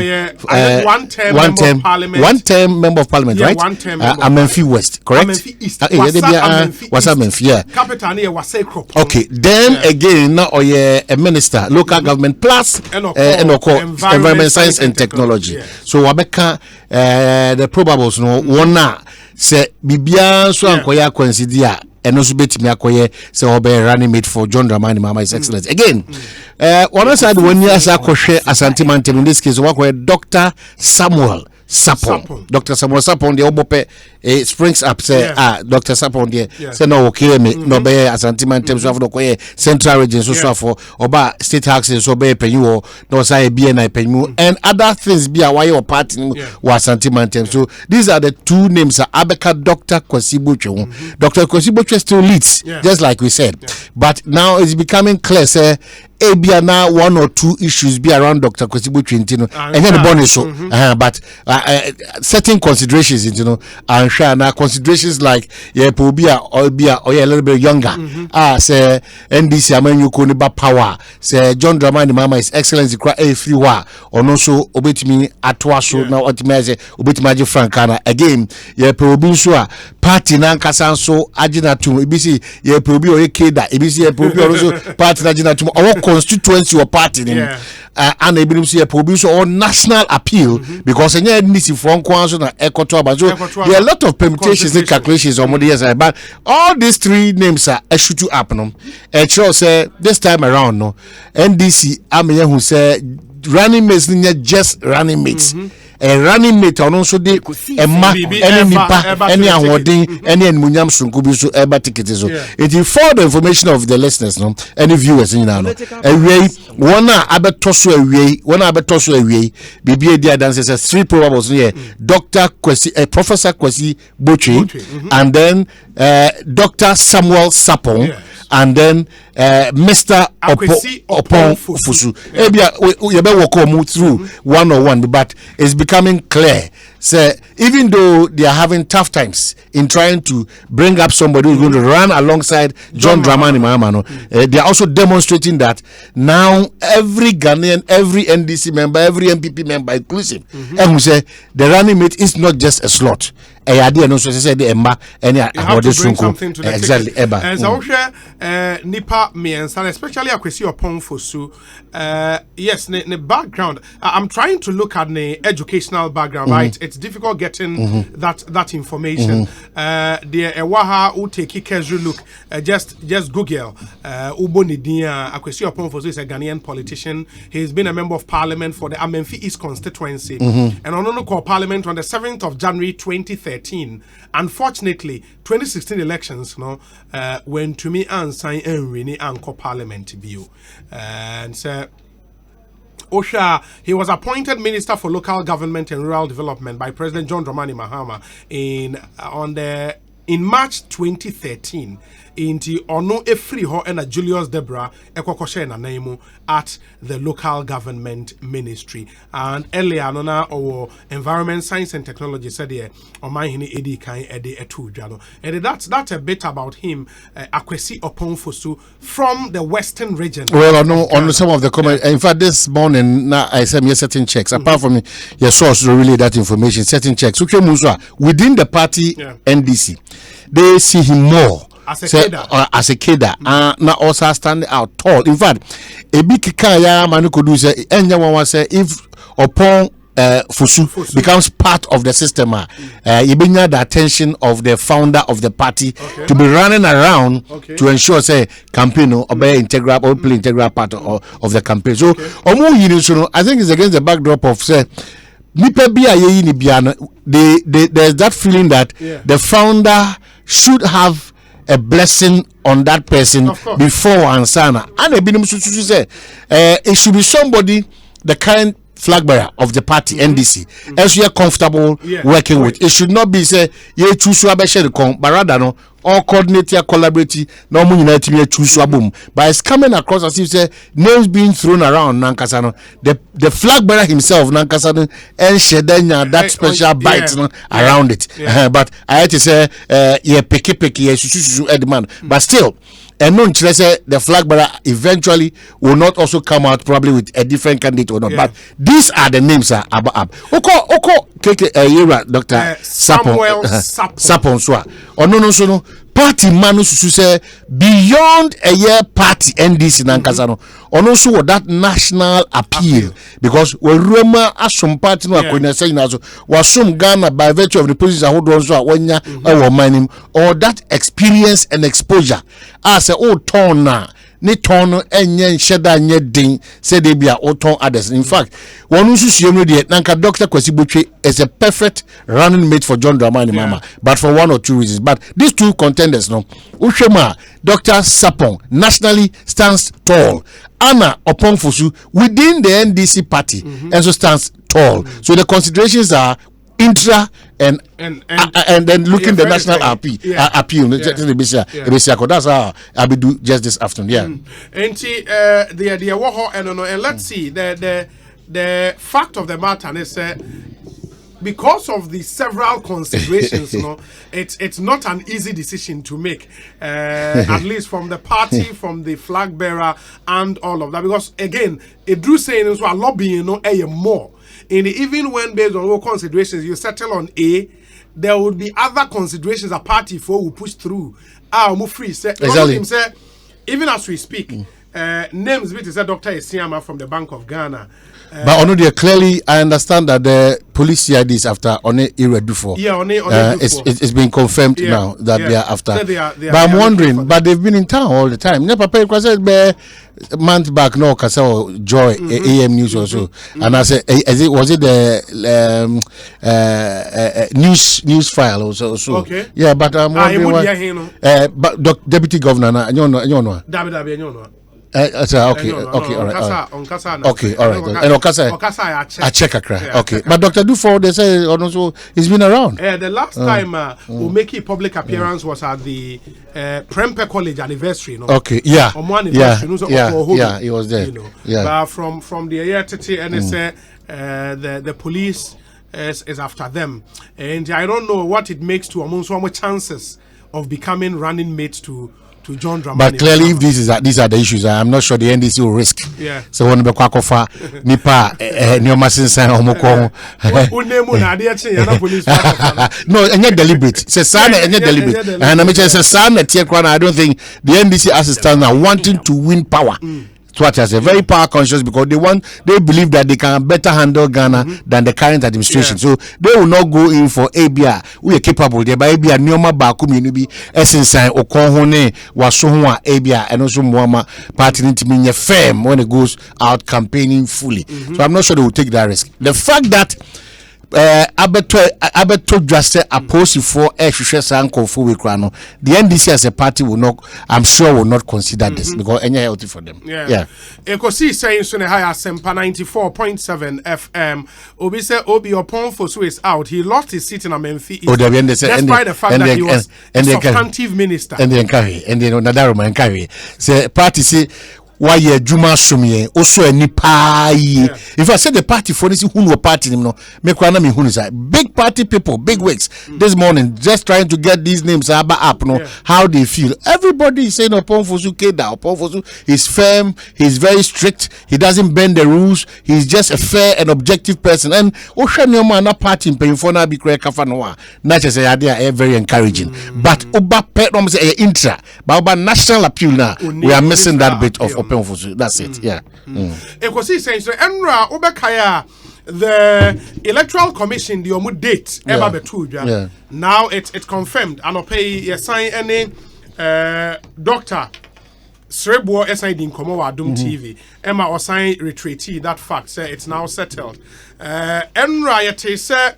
one term member of parliament right? Amenfi West, correct? Amenfi East. Was Amenfi capital near Wasekro. Okay, then again now a minister local government plus environment science and technology. So Abeka the probables no one say bibia so ankoya consider and also betimi akoye say obe running mate for John Dramani Mama is excellent again. One side when you as akohwe Asante Mantem in this case work with Dr. Samuel Sapon. Dr. Samuel Sapon, the Obope, springs up, say, Dr. Sapon, say, no, okay, me, no, be as antiman terms of the central region, so for Oba state taxes, so be penny, no, say, BNI penny, and other things be a why your party was antiman terms. So these are the two names, Abeka Dr. COMPILATION. Dr. COMPILATION still leads, just like we said, but now it's becoming clear, say, now 1 or 2 issues be around Dr. COMPILATION, and then the bonus so, but certain considerations, and share now considerations like Pobia or a little bit younger. Say NDC Amenu Koniba power, say John Dramani Mama is Excellency cry a free war, or no so obey me at Washo now optimize obey Frankana again. Pobia party Nankasan so Ajinatum, ABC, Pobia or Keda, ABC, Pobia also party Ajinatum, our constituency or party, and they believe see produce or national appeal because any NDC from Kwanzo na Ekotoba. So there are a lot of permutations and calculations on the years, but all these 3 names are a shoot up. And sure say this time around, no NDC Amiya who say running mates just running mates. A running mate on also the any nipa any awarding any munyam sunkubiso eba tickets so it is for the information of the listeners no any viewers in now away one abetoso away one abetoso away bibi dia dances as 3 probables here Dr. Kwesi Professor Kwesi Bochi and then Dr. Samuel Sapon and then Mr. Opon Fusu. You better walk through 101, but it's becoming clear. So even though they are having tough times in trying to bring up somebody who's going to run alongside John Dramani Mahama, they are also demonstrating that now every Ghanaian, every NDC member, every NPP member inclusive, and we say the running mate is not just a slot. You have to bring something to the exactly. And so Nipa me and especially Akwesi Opon Fosu. Yes, the background. I'm trying to look at the educational background. Right, it's difficult getting that information. The Ewaha who take a casual look. Just Google. Ubonidia Akwesi Opon Fosu is a Ghanaian politician. He's been a member of Parliament for the Amenfi East constituency, and on call Parliament on the 7th of January 2013. Unfortunately, 2016 elections, when to me and sign and Winnie Anko Parliament view, and so Osha, he was appointed Minister for Local Government and Rural Development by President John Dramani Mahama in March 2013. Inti ono efri ho and Julius Debra ekokoshe na naimu at the local government ministry, and earlier nona or environment science and technology said here on my hini edi kan edi etu jano, and that's a bit about him. Akwesi Opon Fosu from the western region. Well, I know on some of the comments. In fact, this morning now I sent me certain checks. Apart from your source to relay that information, certain checks. Within the party NDC, they see him more as a kidder, now also standing out tall. In fact, a big kaya man could do say, anyone say if Opon Fusu becomes part of the system, you bring the attention of the founder of the party to be running around to ensure say campaign or be integral or play integral part of the campaign. So, I think it's against the backdrop of say. There's that feeling that the founder should have a blessing on that person before Ansana. And it should be somebody, the current flag bearer of the party, NDC, as you are comfortable working with. It should not be say, you choose to but rather no, all coordinate, collaborate, no more united choose boom. But it's coming across as if say names being thrown around Nankasano. The flag bearer himself, Nankasano, and Shedenya, that special bite around it. But I had to say, but still. And no, the flag bearer eventually will not also come out probably with a different candidate or not. But these are the names are up. Dr. Samuel Sapon. Oh no. Party manus to say beyond a year party NDC Nankasano. And also that national appeal because when Roma as some party no akwenye saying also was some Ghana by virtue of the position hold on so or mining or that experience and exposure as a old turn ne ton no enye nhyeda nye din say they be a oton others. In fact, one who susu dey nanka Dr. Kwesi Botwe is a perfect running mate for John Dramani Mahama, but for one or two reasons. But these two contenders, no, Ushema, Dr. Sapon nationally stands tall. Anna Opon-Fosu within the NDC party also stands tall. So the considerations are intra and then looking the national appeal. That's how I be do just this afternoon. And let's see the fact of the matter is because of the several considerations, it's not an easy decision to make, at least from the party, from the flag bearer, and all of that. Because again, it drew saying is what lobbying, more. Even when based on all considerations, you settle on A, there would be other considerations a party for will push through. Free. Exactly. Even as we speak, names which is Dr. Esiama from the Bank of Ghana. But only clearly, I understand that the police CID is after on it before. Yeah, it's been confirmed now that they are after. But I'm wondering, but they've been in town all the time. Never pay because month back no Kasao Joy AM News also, and I said, was it the news file also? Okay. Yeah, but I'm wondering but Deputy Governor, you know. Okay, all right. Okay, all right. And Okasa, I check a okay. But Dr. Dufo, they say also he's been around. The last time Umeki public appearance was at the Prempeh College anniversary. Okay, yeah, he was there. But from the year and it's the police is after them, and I don't know what it makes to Amonso chances of becoming running mates to John Dramani. But clearly, if these are the issues, I'm not sure the NDC will risk. Yeah. So when we kwakofa nipa nyomasin san omoko. No, any deliberate. Say sana any deliberate. And I mean say sana tie kwana. I don't think the NDC assistants are wanting to win power. What is a very power conscious because they believe that they can better handle Ghana than the current administration. So they will not go in for ABR. We are capable there, but ABR Nyoma Baku Minubi Essence Okonhone Wasuhua ABR and also Muama party to mean firm when it goes out campaigning fully. So I'm not sure they will take that risk. The fact that Abeto just said opposed for the NDC as a party will not, I'm sure, will not consider this because any healthy for them. Yeah. EKOSIISEN so high Asempa 94.7 FM. Obi say Obi Opon-Fosu is out. He lost his seat in Amenfi East. Despite the fact that he was a substantive minister. And then Nadaroma and Carry. Say party say why ye Juma Sumie also a nipa. If I say the party for this who party no make one me who is big party people, big wigs this morning just trying to get these names up how they feel. Everybody is saying Opon-Fosu Keda. Opon-Fosu is firm, he's very strict, he doesn't bend the rules, he's just a fair and objective person. And Oshanyoma party in Payfona be correct Kafanoa. Not just a idea very encouraging. But Oba Petrom say intra, but Oba national appeal now we are missing that bit of Opon-Fosu. That's it. Yeah. EKOSIISEN so Enra Obekaya the Electoral Commission the omu date ever betu. Now it's confirmed and pay sign any Dr. Srebo SID in Komo Adum TV. Emma or sign retreatee that fact say it's now settled. Enra yete say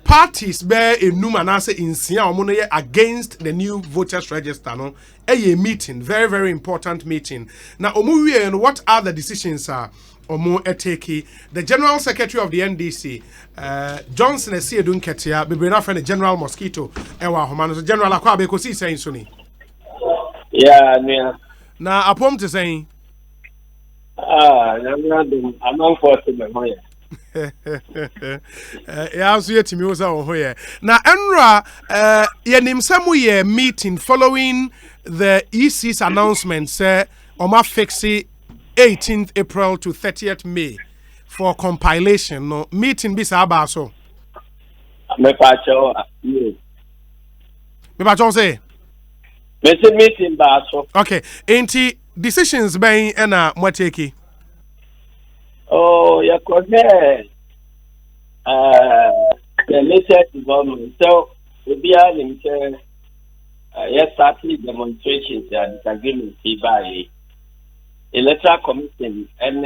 parties bear a numanase in Sia Omonoye against the new voters register. No, a meeting, very, very important meeting. Now, Omuwe and what are the decisions are Omo Eteki, the General Secretary of the NDC, Johnson Esiedun Ketia, Bibrina friend General Mosquito, Ewa Homano, General Akwabe EKOSIISEN Suni. Yeah, yeah. Now, upon to saying, I'm not forcing my money. Yeah, so yet me was on here. Now, Enra, yenim samu meeting following the EC's announcement, say, Oma fixi 18th April to 30th May for compilation. No meeting bisa abaso. Me pacho. Me pacho say. Me say meeting baso. Okay, ain't decisions being ena mwateki. Oh, yeah, cause the latest development. So, we be having yes, started demonstrations and disagreements by electoral commission and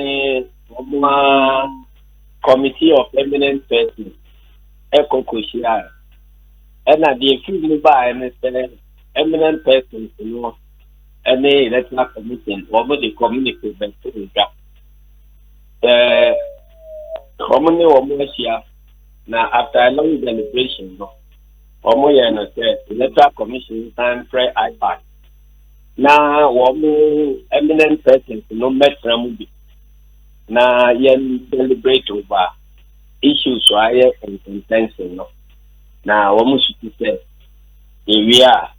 committee of eminent persons, EKOSIISEN, and at the few by eminent persons, and electoral commission, over the community, the commonly or now after a long deliberation, electoral commission time pray iPad. Now, eminent persons, no matter movie. Now, deliberate over issues wire and intention. Now, almost to say, if we are,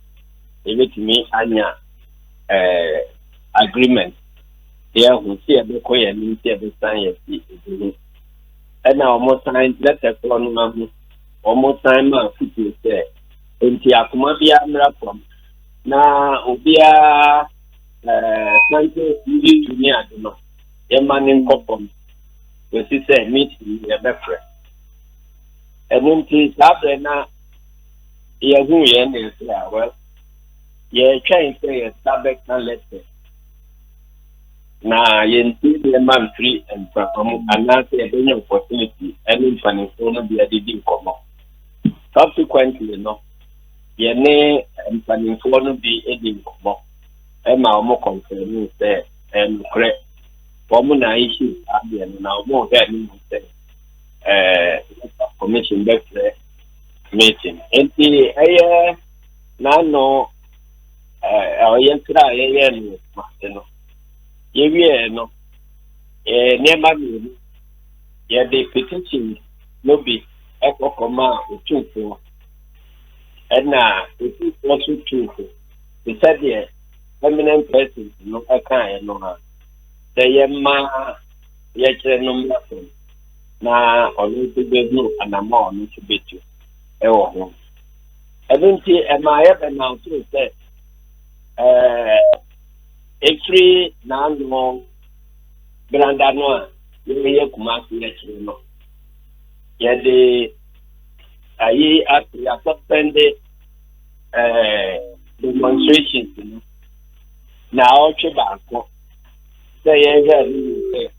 if me anya agreement, there will see a book and see science. And now, almost time, let us one almost time, people say, and Tiakumabia from. Na obia sanke ndi tumi ade no ye mane nkopom we si say meet ye befre enunti sabe na ye hu ye na say well ye try say ye sabe na letter na ye nti ye man free and from anase ye benya opportunity any funny so no be ade komo subsequently no yene mpanimfoɔ no bi edi nkɔmɔ ɛma wɔn kɔnfɛn sɛ ɛnukurɛ wɔn na issue adeɛ no na wɔn hɛ ne mu sɛ commission bɛfrɛ meeting nti ɛyɛ n'ano ɔyɛ nkira a yɛyɛ no mase no yɛwie no nneɛma mmienu yɛde petition no bi ɛkɔkɔma otumfoɔ. And it is also true. He said, "Yeah, eminent persons, no, I can't know. They are my number. Now, only to be new and I'm on to beat you. Oh, I don't see my ever now to say, a free non Brandanoa, you may come let you know. Yet the I actually suspended demonstrations. Now, Chibanko say,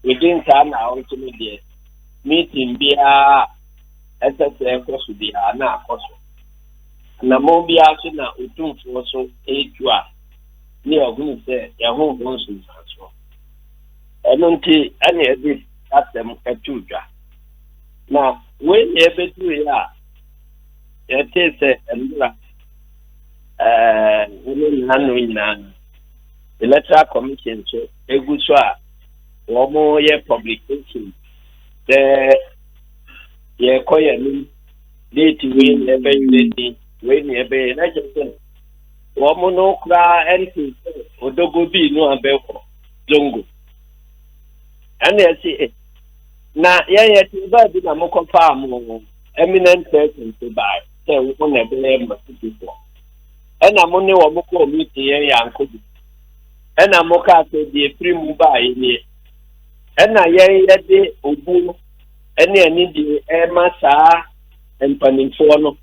within time, our meeting be a SSF course to be an course. Namobia Sina Utum for so 8 years. Near whom say, your home goes to transfer. I don't see any of this at them at 2 years. Now, when you ever do it, it is a electoral commission, so a good swap, or more publication. The Koyan date win evaluating when you obey legislation. Woman cry anything, or Dogo be no abel, Zongo. And they see na yeye tiba bi na moko farm eminent person to buy say we on e be people and na money wo moko meet ye yanko bi and na moka say the free mu buy ni and na yeye de obu and ani di e ma saa empanimfo no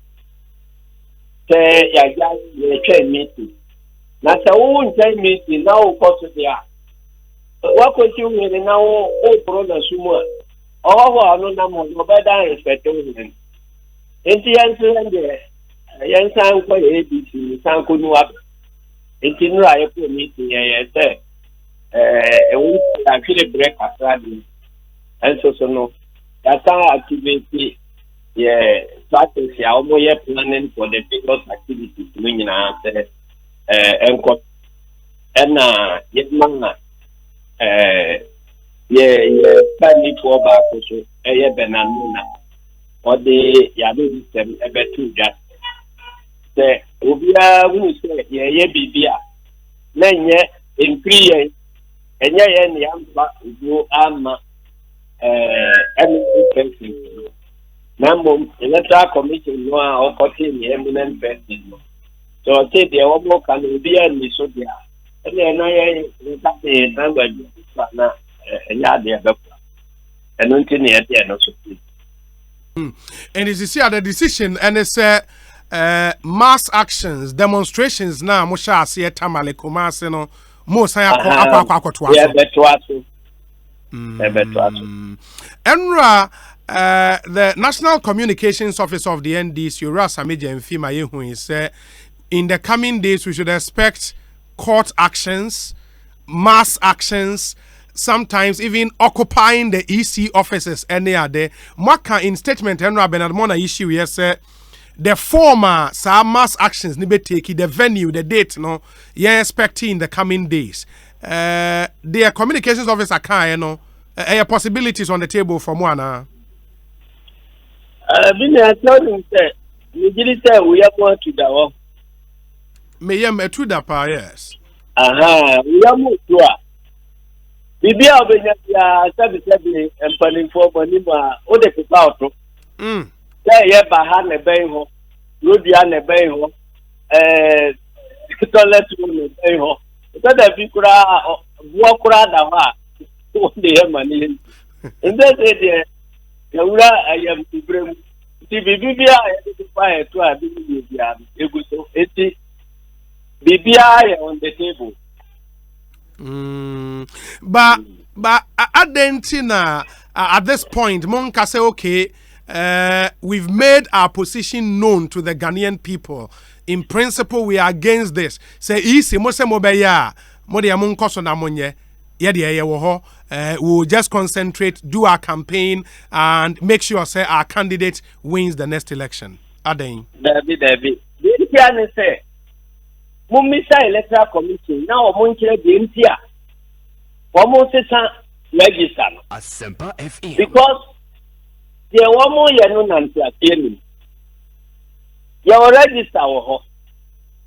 say ya ya ye twa meeting na say wo ntwa meeting na wo koso dia wa ko ti wo ni na wo o na sumo oh, no, no, better expecting him. Inti yansan kwa ABC, sanko nuwa. Inti nura yepo meeting say, we actually break a strategy. And so no, that's our activity. Yeah, strategy. I'm more planning for the biggest activities. Meaning, yet man, family for back so benanuna or the yadu system two just say obia who say bibia then in 3 years and you ama number electoral commission no or 14 eminent person so say the omo can be and so there and then I number and it's see the decision and it's mass actions, demonstrations now, Musha see Tamale Kumasi no, Musa Aqua. Yeah, better. Enra, the National Communications Office of the NDC, Rasa Media and Fima Yehu, said in the coming days we should expect court actions, mass actions, sometimes even occupying the EC offices any other. Maka in statement Enra Benadmona issue yes the former mass actions ni be take the venue, the date no you're expecting in the coming days. Their communications officer can possibilities on the table from one. I told him that we are going to the war. May I to the pa yes. We are moved to a Bibia service and planning for Bonima or the people. There, Bahan a bayho, Rudian a bayho, toilet room a bayho. That if you could walk around the money. In that area, I am to bring Bibia identify to a Bibia, Bibia on the table. But Argentina at this point, Monka say okay. We've made our position known to the Ghanaian people. In principle, we are against this. Say easy, Mose Mobeya, Modi Amon Koso Namonye, we'll just concentrate, do our campaign, and make sure say our candidate wins the next election. Adain. David. This can say, Mumisa Electoral Commission, now Monke the India. Almost register. Because there one more year no answer. You register or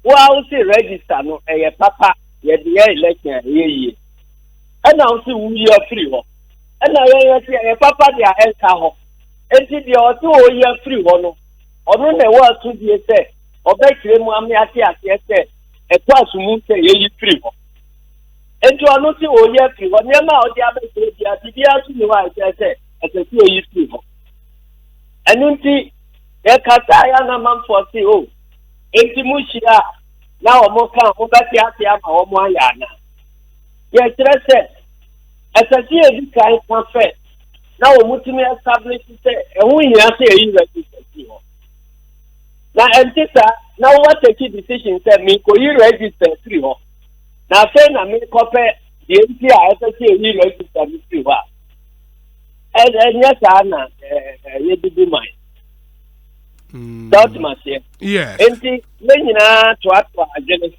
well, see register no a papa, ye the election ye. And now see we are free. And now see a papa their alcohol. And see the 2 year free one. Or no, there was 2 years say, or back to them, say, a class moon say ye free. And to not see all year free one, never out the other say, the other to I say, as a few years free. And unti Ekataya na man for CEO. Enti Mushia now Moka Obati Ama Omoyana. Yes, as a CA kind confess. Now Mutimi established and we have say you register. Now Antisa, now what the key decision said me ko you register 3 ho. Now say na me copy the NPP as a CA you register 3 ho. And yes, Anna, you do mine. That's my say. Yes. And the Lenina to ask for a generous.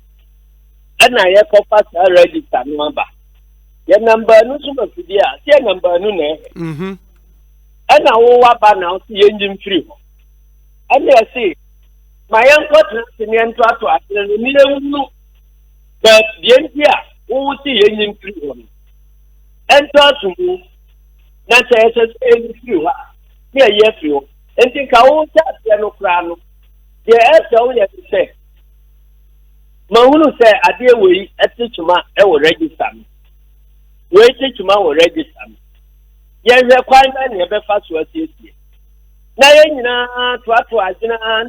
And I have a register number. Your number no sooner to the air, number no name. And I will up now see engine free. And I say, my uncle to me and try to ask the but the NPR who see engine free one. And try to move. That's a few. Here, yes, you. And think I won't touch the crano. The SO, yes, say. Mahulu say, I dear we, at Tichuma, I will register. Wait, Tichuma will register. Yes, the quite many ever fast was this year. Now, and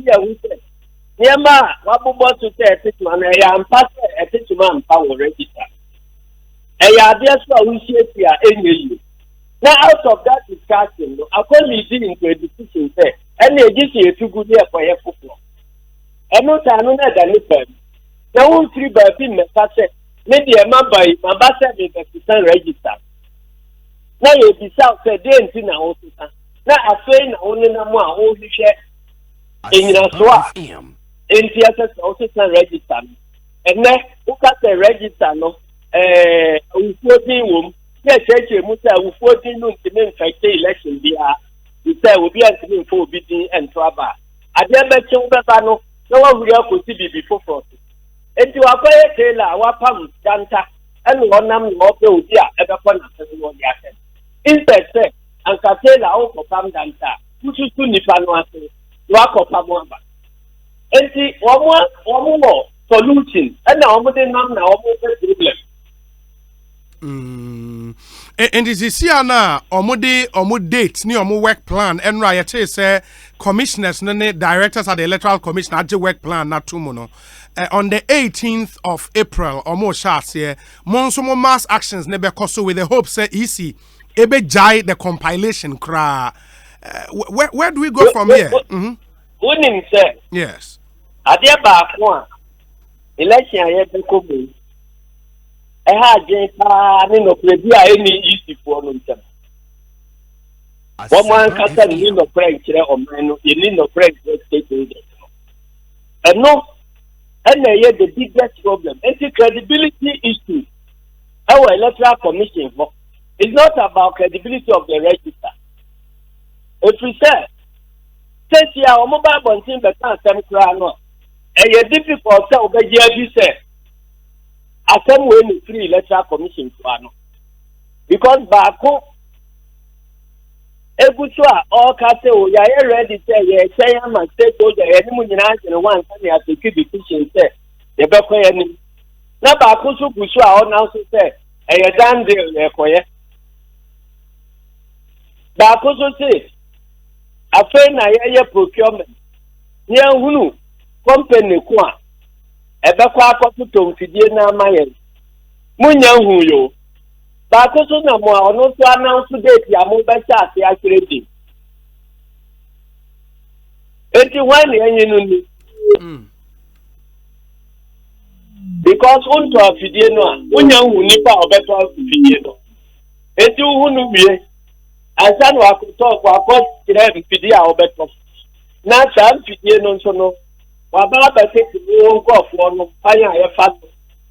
yeah, we say. Near ma, what about to say, Tichuma, I am past a Tichuma and power register. I guess what we see here, any. Now, out of that discussion, I call leading into a decision say, and they give you 2 good years for your football. And not another than it. Now, 3 by 10 message, maybe a member, my basket is a register. Now, you decide, say, they ain't in our officer. Now, I say, only no more, all you share in your swap. In the officer register. And then, look at the register, no, with 14 room. Yes, Musa will 14 noon to make election be you say will be asking for bidding and trouble. I never told Babano, no one will could see before 40. And to a quiet tailor, our pump, Danta, and one number of those here at the point of the asset. Instead, say, and Catela also come Danta, which is to Nipano, Wako Pamamba. And see, one more solution, and now, almost a problem. And this is here now, omo date, ni omo work plan, and right, say commissioners, ne directors at the electoral commission at the work plan, not too mono. On the 18th of April, almost shots here, monsomo mass actions never cost with the hope say easy, ebe jai the compilation cra. Where do we go from here? Unim say yes. Adia back one election I have come. I had no plebia any easy for them. One man can need no French or man, you need no French state agent. And no, and the biggest problem is the credibility issue. Our electoral commission is not about credibility of the register. If we say, since you are mobile bunting, but can't send crown, and you're difficult to obey, you say. Asem wey ni free electoral commission to ano because baako egusu a all ka say o ya ready say ye say am state o ya ni mu nyina se one say ya take decision say ye be ko ye ni na baako so gusu a o na so say e ye dan de ye ko ye baako so say afa na ye procurement ni ahunu company ko a ebe kwa akọtụ tomfidie na amaghị munya hu yo ba akọtụ na mo onu to announce date ya mo be chat ya kiredi enti when enyi nu ni because unto afidie no a munya hu nipa obeto afidie no enti hu nu bie asan wa akọtụ kwa akọtụ kire fidie a obeto na sa fidie no nso no wabala bese ko go for no fire e fa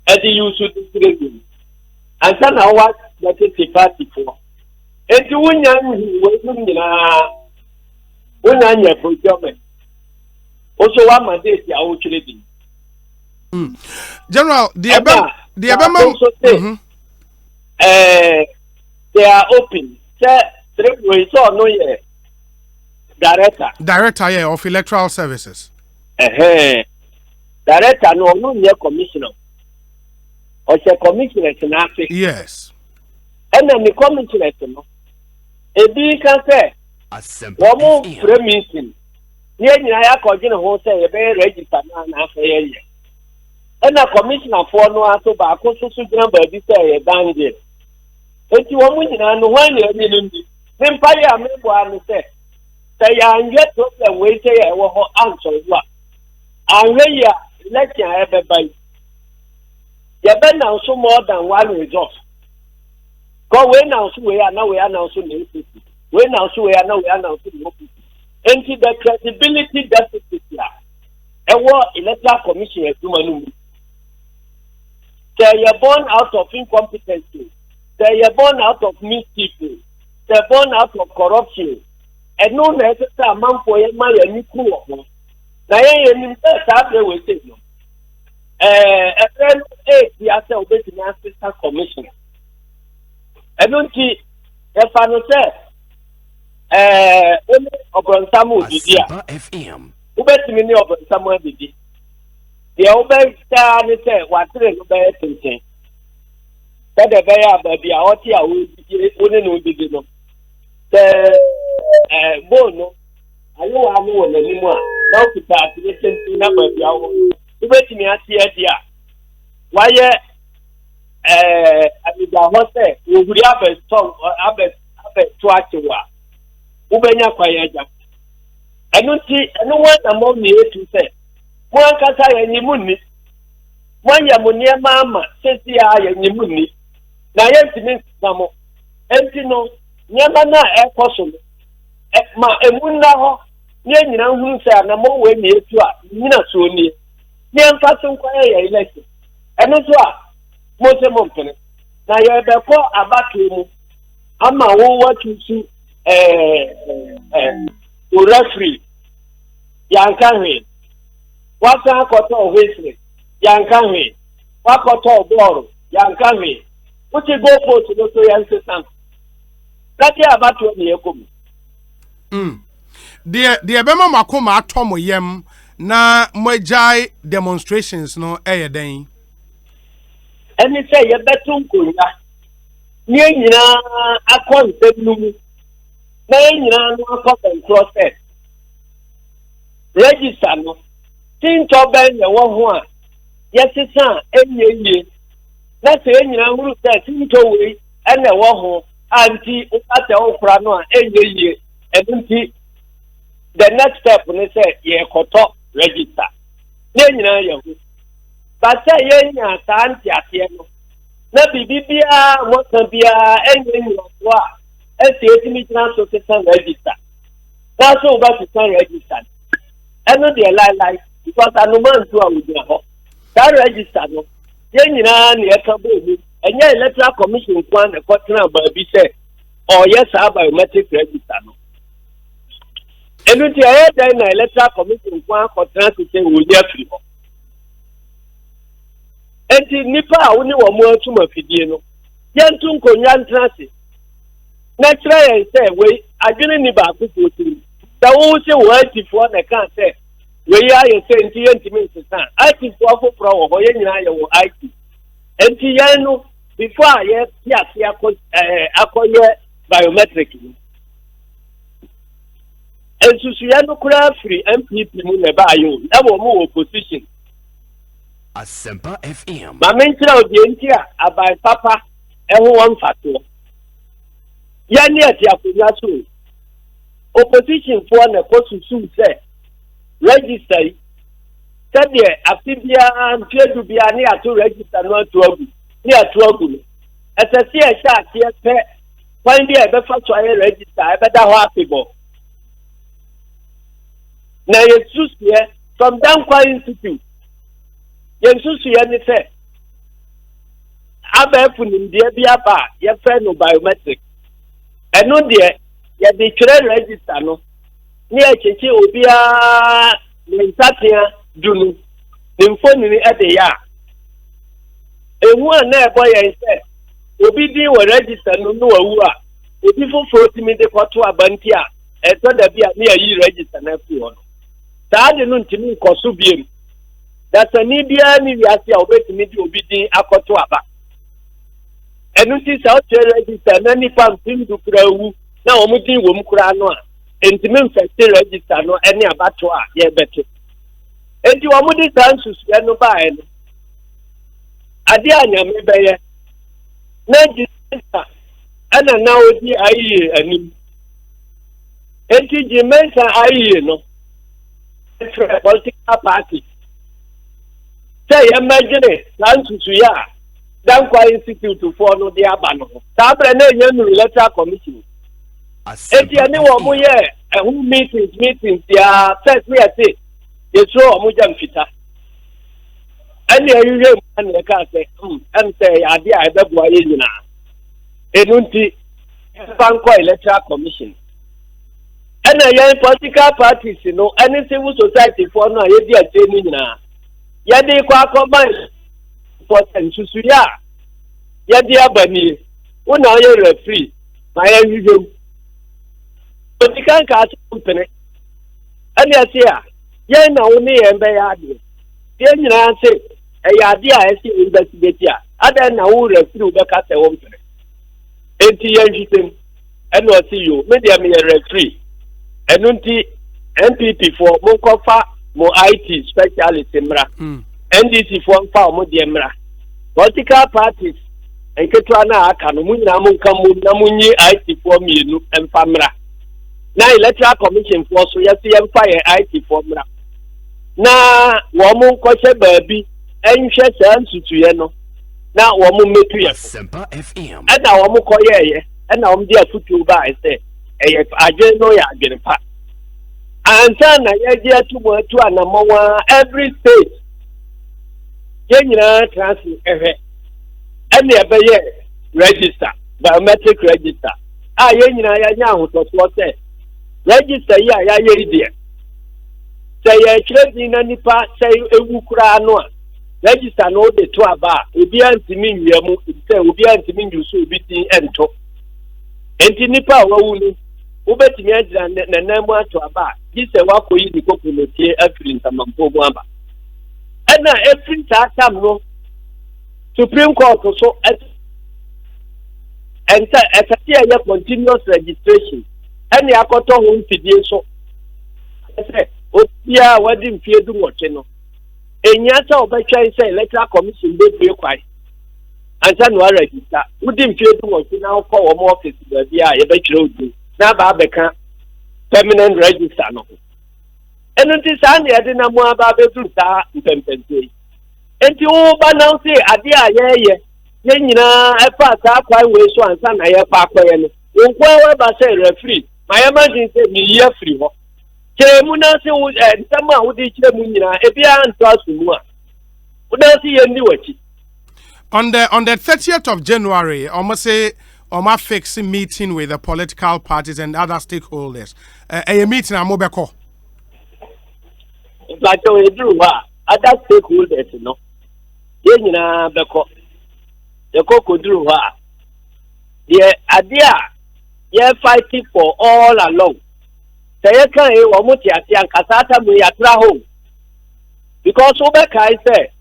e di use to trade and san na wa that is party for enti wunya we nyina wunya nya procurement also wa mandate ya o trade General the abema they are open say three ways so no ye director yeah, of electoral services. Director no commissioner. Or say commissioner in Africa. Yes. And then the commissioner no. E bi can say one more meeting. Near ya continue ho say e be register na afeye ye. And the commissioner for no aso ba ko so number bi say e danger. Enti wo mu nyina no wan na ni ndi. Nimpa ya mebo an say ya nge problem we say e wo ho answer wa. Anweya election everybody. You better now so more than one result. Go we now so we are now so NPP. We now so we are now so NPP. Into the credibility deficit here. And what electoral commission is doing. They are born out of incompetency. They are born out of mischief. They are born out of corruption. And no necessary man for a man and you. Na ye ni sa be we say no friend the asset obey the assistant commissioner edunti e fa no say only obronsamu didi a FM ubetimi ni obronsamu didi the obey star ni say watre no be tenten that the be ya ba bia oti a oni no didi no bono ayo wa mu wona ni mu a now to start the same na ba bia wo ubetimi atie dia waye abida ho se ohuri abeston to achewa ubenya kwaye ja enu wana mo ni etu se mo ankasa ya nyimu ni mwanya mo nie mama sesi ya nyimu ni na yentimi samo enti no nyama na ekoso ma emunna ho nye nyina hu se na mo we ni etu a nyina so ni nye mfaso nkwaye ya election enu so a mo se mo mpene na ye be ko abatu mu ama wo watu su o referee yankanwe wasa akoto ohwesre yankanwe wakoto oboro yankanwe uti go post no to yansesan kati abatu ni yekomu the bema makoma atomo yem na mwejai demonstrations no eye den eni say ye betu nkonya nye nyinaa akɔ nsɛm no mu na yɛn nyinaa no akɔ control set register no tintɔ bɛn na ɛwɔ ho a yɛsesa a ɛnyɛ yie na sɛ yɛn nyinaa huru sɛ tintɔ wei ɛna ɛwɔ ho a nti wokata wokora no a ɛnyɛ yie ɛno nti the next step ne sɛ yɛkɔtɔ register na yɛn nyinaa yɛ ho basa yɛn nya saa nteaseɛ no na bibi biara mɔka biara ɛnyɛ nyinaso a ɛsɛ yɛtumi gyina so sesa register na so wobɛsesa register ɛno deɛ lailai because anoma nso a wogyina hɔ saa register no yɛn nyinaa ne yɛka bɔɔ mu ɛnyɛ electoral commission kwan na ɛkɔtena baabi sɛ ɔyɛ saa biometric register no ɛno nti ɛyɛ dɛn na electoral commission kwan akɔtena te sɛ wɔnya afiri hɔ enti nipa a wo ne wɔn mu atum afidie no yɛnto nkonnwa ntena ase na kyerɛ yɛn sɛ wei adwene ni baako fo tirim sɛ wo sɛ wɔ atifoɔ na ɛka sɛ wei ayɛ sɛ nti yɛntumi nsesa atifoɔ foforɔ wɔ hɔ yɛn nyinaa yɛwɔ it enti yɛn no before a yɛte ase akɔyɛ biometric no nsusuyɛ no koraa firi NPP mu na ɛbaayɛ o na wɔn mu wɔ opposition Asempa FM. Mame nkyerɛ obi enti a aban papa ɛho wɔn mfatoɔ yɛne ati akonnwa so opposition foɔ na ɛkɔ susu sɛ register yi sɛdeɛ afi biara mfedu biara ne ato register no ato agu ne ato agu no ɛsɛ sɛ ɛhyɛ aseɛ pɛ kwan bi a ɛbɛfa so ayɛ register ɛbɛda hɔ afebɔ na yɛsusuɛ from Dankwa Institute yɛnsusuɛ ne sɛ abɛɛfo nimdeɛ bi aba a yɛfrɛ no biometric ɛno deɛ yɛde twerɛ register no ne yɛkyekye obiara ne nsatea du no ne mfonini ɛde yɛ a ehu a na ɛbɔ yɛn sɛ obi din wɔ register no no wawu a obi foforɔ tumi de kɔto abanti a ɛtɔ da bi a ne yɛyi register no afi hɔ no saa de no ntumi nkɔ so biem dasani biara ne wiase a wobɛtumi de obi din akɔto aba ɛno nti sɛ wotwerɛ register na nipa mpem du kora wu na wɔn din wɔ mu koraa no a ntumi mfɛte register no ne abato a yɛbɛto enti wɔn de saa nsusuɛ no baeɛ no ade a nyame bɛyɛ na gyimɛnsa ɛna na odi ayie anim enti gyimɛnsa ayie no ɛfrɛ political party sɛ yɛmmɛgyene saa nsusuɛ a Dankwa Institute foɔ no de aba no ho saa berɛ na ɛnya no electoral commission enti ɛne wɔ mo yɛ ɛho meetings ya first me yɛse yɛsuro wɔ mo gya mfita ɛne ɛyewɛ mu ane ɛka sɛ ɛm sɛ yɛ ade a ɛbɛboa yɛ nyinaa ɛno nti ɛfa nkɔ electoral commission ɛna yɛn political parties no ɛne civil society foɔ no a yɛdi akyire no nyinaa yɛde kɔ akɔban nsusuɛ a yɛde aba nie wo na ɔyɛ referee ma yɛhwehwɛ mu ɔdika nka ase mpene ɛne ɛse a yɛn na wo ne yɛn bɛyɛ adeɛ yɛn nyinaa se ɛyɛ adeɛ a ɛsɛ investigate a adan na wo referee wobɛka sɛ wo mpene enti yɛnhwehwɛ mu ɛne ɔse yo me deɛ meyɛ referee ɛno nti NPP foɔ monkɔfa mo IT specialist mmra NDC foɔ mfa ɔmo deɛ mmra political parties nketewa na aka no mu nyinaa mo nka mo na mo nyi IT foɔ mmienu mfa mmra na electoral commission foɔ so yɛsɛ yɛmfa yɛ IT foɔ mmra na wɔn mo nkɔhyɛ baabi nhwɛ saa nsusuɛ no na wɔn mo mmetu yɛ ɛna wɔn mo kɔyɛɛyɛ ɛna wɔn de afutuo baa sɛ ɛyɛ adwene no yɛ adwene pa ansa na yɛgye atu mo atu anamɔwa every state yɛn nyinaa transi ɛhwɛ ɛne ɛbɛyɛ register biometric register a yɛn nyinaa yɛanya ahotɔsoɔ sɛ register yi a yɛayɛ yi deɛ sɛ yɛkyerɛ din na nipa sɛ ewu koraa no a register no de to aba a obiara ntumi nwia mu sɛ obiara ntumi nwusu obi din ɛnto enti nipa a wawu no wobɛtumi agyina nanam mu ato aba a gye sɛ wakɔyi ne kokonotie afiri nsamampo mu aba ɛna efiri saa tam no Supreme Court so and a continuous registration. And the Akoto home to so. I say, yeah, what didn't fear do what you know. And yata obecha say electoral commission dey be quiet. And then we register. We didn't fear do what you now for one office there be a betro. Na ba beka permanent register no. And it is an yadina mo aba bedu sa mpempente. Enti o ba now say ade a ye ye nyina efa sa kwai we so ansa na ye pa akoye no. Nkwa we ba say referee. My imagine say me year free ho. Chemu na se wo ntama wo di chire mu nyina e bia nto asumu a. Wo na se ye ndi wachi. On the 30th of January, almost say Oma fix meeting with the political parties and other stakeholders. A meeting a mobeko. But we do other stakeholders no. Ye nyina beko. Ye ko do the idea ye fighting for all along. Say kan e wo mo ti ati ankasata mu ya tra home. Because obeka I say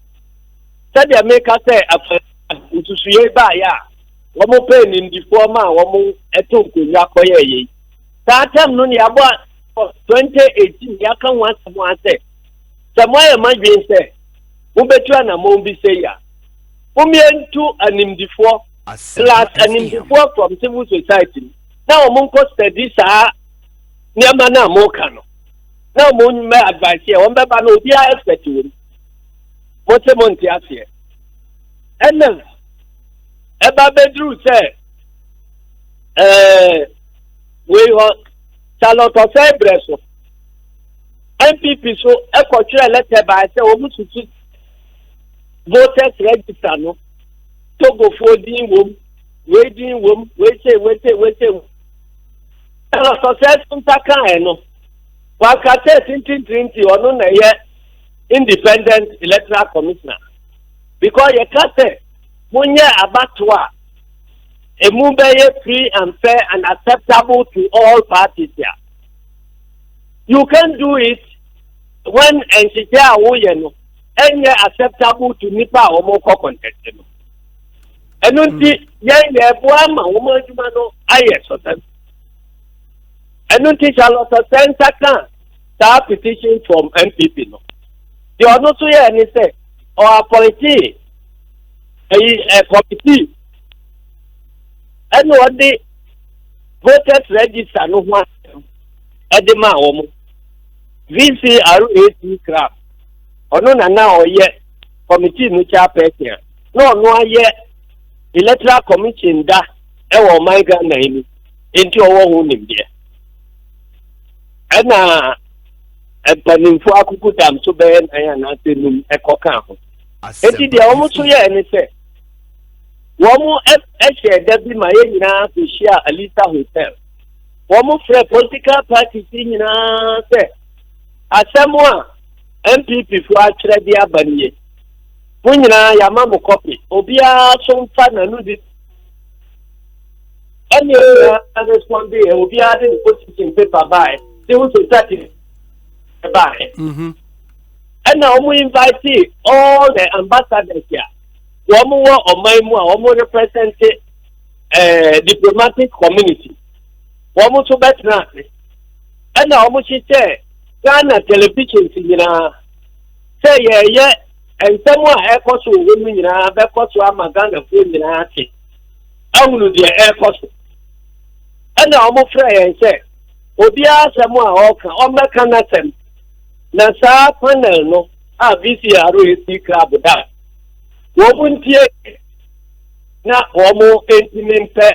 they make us say utusuye ba ya. Womo pen in the former womo eto nkonya koye yi. That time no ni abo 2018 ya kan wan someone say. Someone imagine say wo betu na mo bi say ya. Wo mi entu animdifo plus animdifo from civil society. Now womo ko study sa niama na mo kano. Now mo me advice here won be ba no obi a expect wo. Mo se mo nti ase. Enen eba bedru say we Charlotte say breso NPP so e ko tire letter by say o mututu voters register no to go for din wom we say Charlotte say ntaka no wakate 2020 ono na ye independent electoral commissioner because you can't say Munya abatwa a move free and fair and acceptable to all parties here. You can do it when NCTA Woyeno and acceptable to Nipa or Moko contest. And until Yama woman I certain. And until Charlotte Santa that petition from NPP. No. You are not to hear any say or appointee. A committee and what the voters register no one at the ma VCRAT crap or no now yet committee no chairperson no yet electoral commission da ewo my grand name into our own name there and a panimfo akuku dam so be na na tenum ekoka ho enti dia omo so ye ni se womo share dabi ma ye nyina to share Alisa Hotel womo free political parties nyina se asemo a NPP fu a kire dia baniye mo nyina ya ma mo copy obia so mfa na no di any respond there obia dey position paper by civil society by and now we invite all the ambassadors here. Womu or my more represent diplomatic community. Womu so better. And now she say Ghana television say yeah and someone airport women in a because Ghana film in a I will do the airport. And now I'm afraid and say Obia someone or mechanism. Na sa panel no a VCRAT club da wobuntie na omo entimente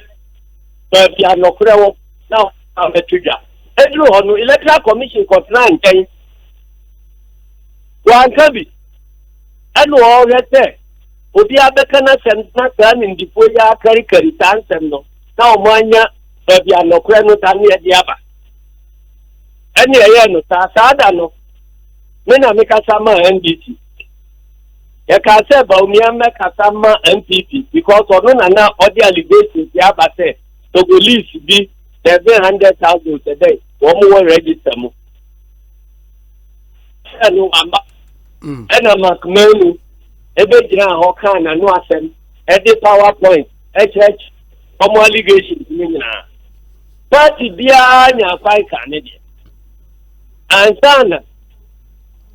ba bia no krewo na ametuja edru hono electoral commission control nkan wan kabi anu o rete obi abeka na senta kan ndifo ya kari tansem no na omo anya ba bia no kre no tan ye dia ba eni eye no sa da no Mena meka sama NDC. Ya ka say ba umia meka sama NPP because ono na odi allegations ya ba say to go list bi 700,000 a day. Womo we register mo. Eno amba. Ena makmenu ebe jira ho kan na no asem. E dey PowerPoint. ọmọ allegation ni nyina party bia nya kwai ka ne de ansana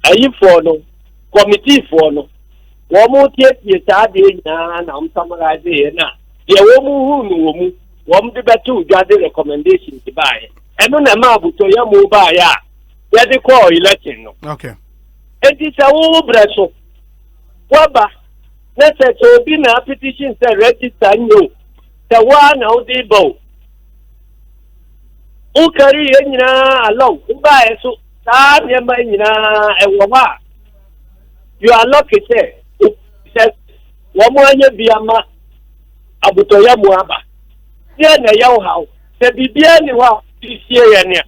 ayi for no committee for no wo mu tie ta de nya na summarize e na de wo mu hu no wo mu wo mu de betu dwade recommendation ti bae eno na ma buto ya mu bae a ya de call election no okay enti sa wo breso waba na se to bi na petition se register nyo se wa na o de bo o kari nyina allow o bae so ta ne ma nyina e wo ba you are lucky say wo mo anya biama abuto ya mu aba tie na ya wo hawo se bibia ni wa tie ya ne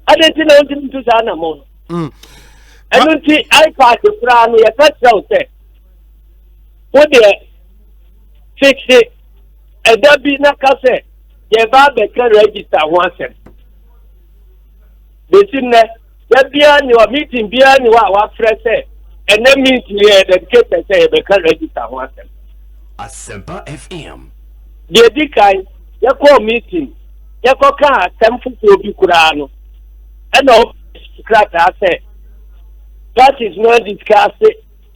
adenti na onti ntu sa na mo enu ti iPad fra no ya ka tell say wo de fix it edabi na ka say ye ba be ka register ho asem besin ne ya bia ni wa meeting bia ni wa fresh say and that means you dedicate say be ka register ho asem Asempa FM. ye di kai ya call meeting ya ko ka temfu obi kura no and no scratch say that is not discussed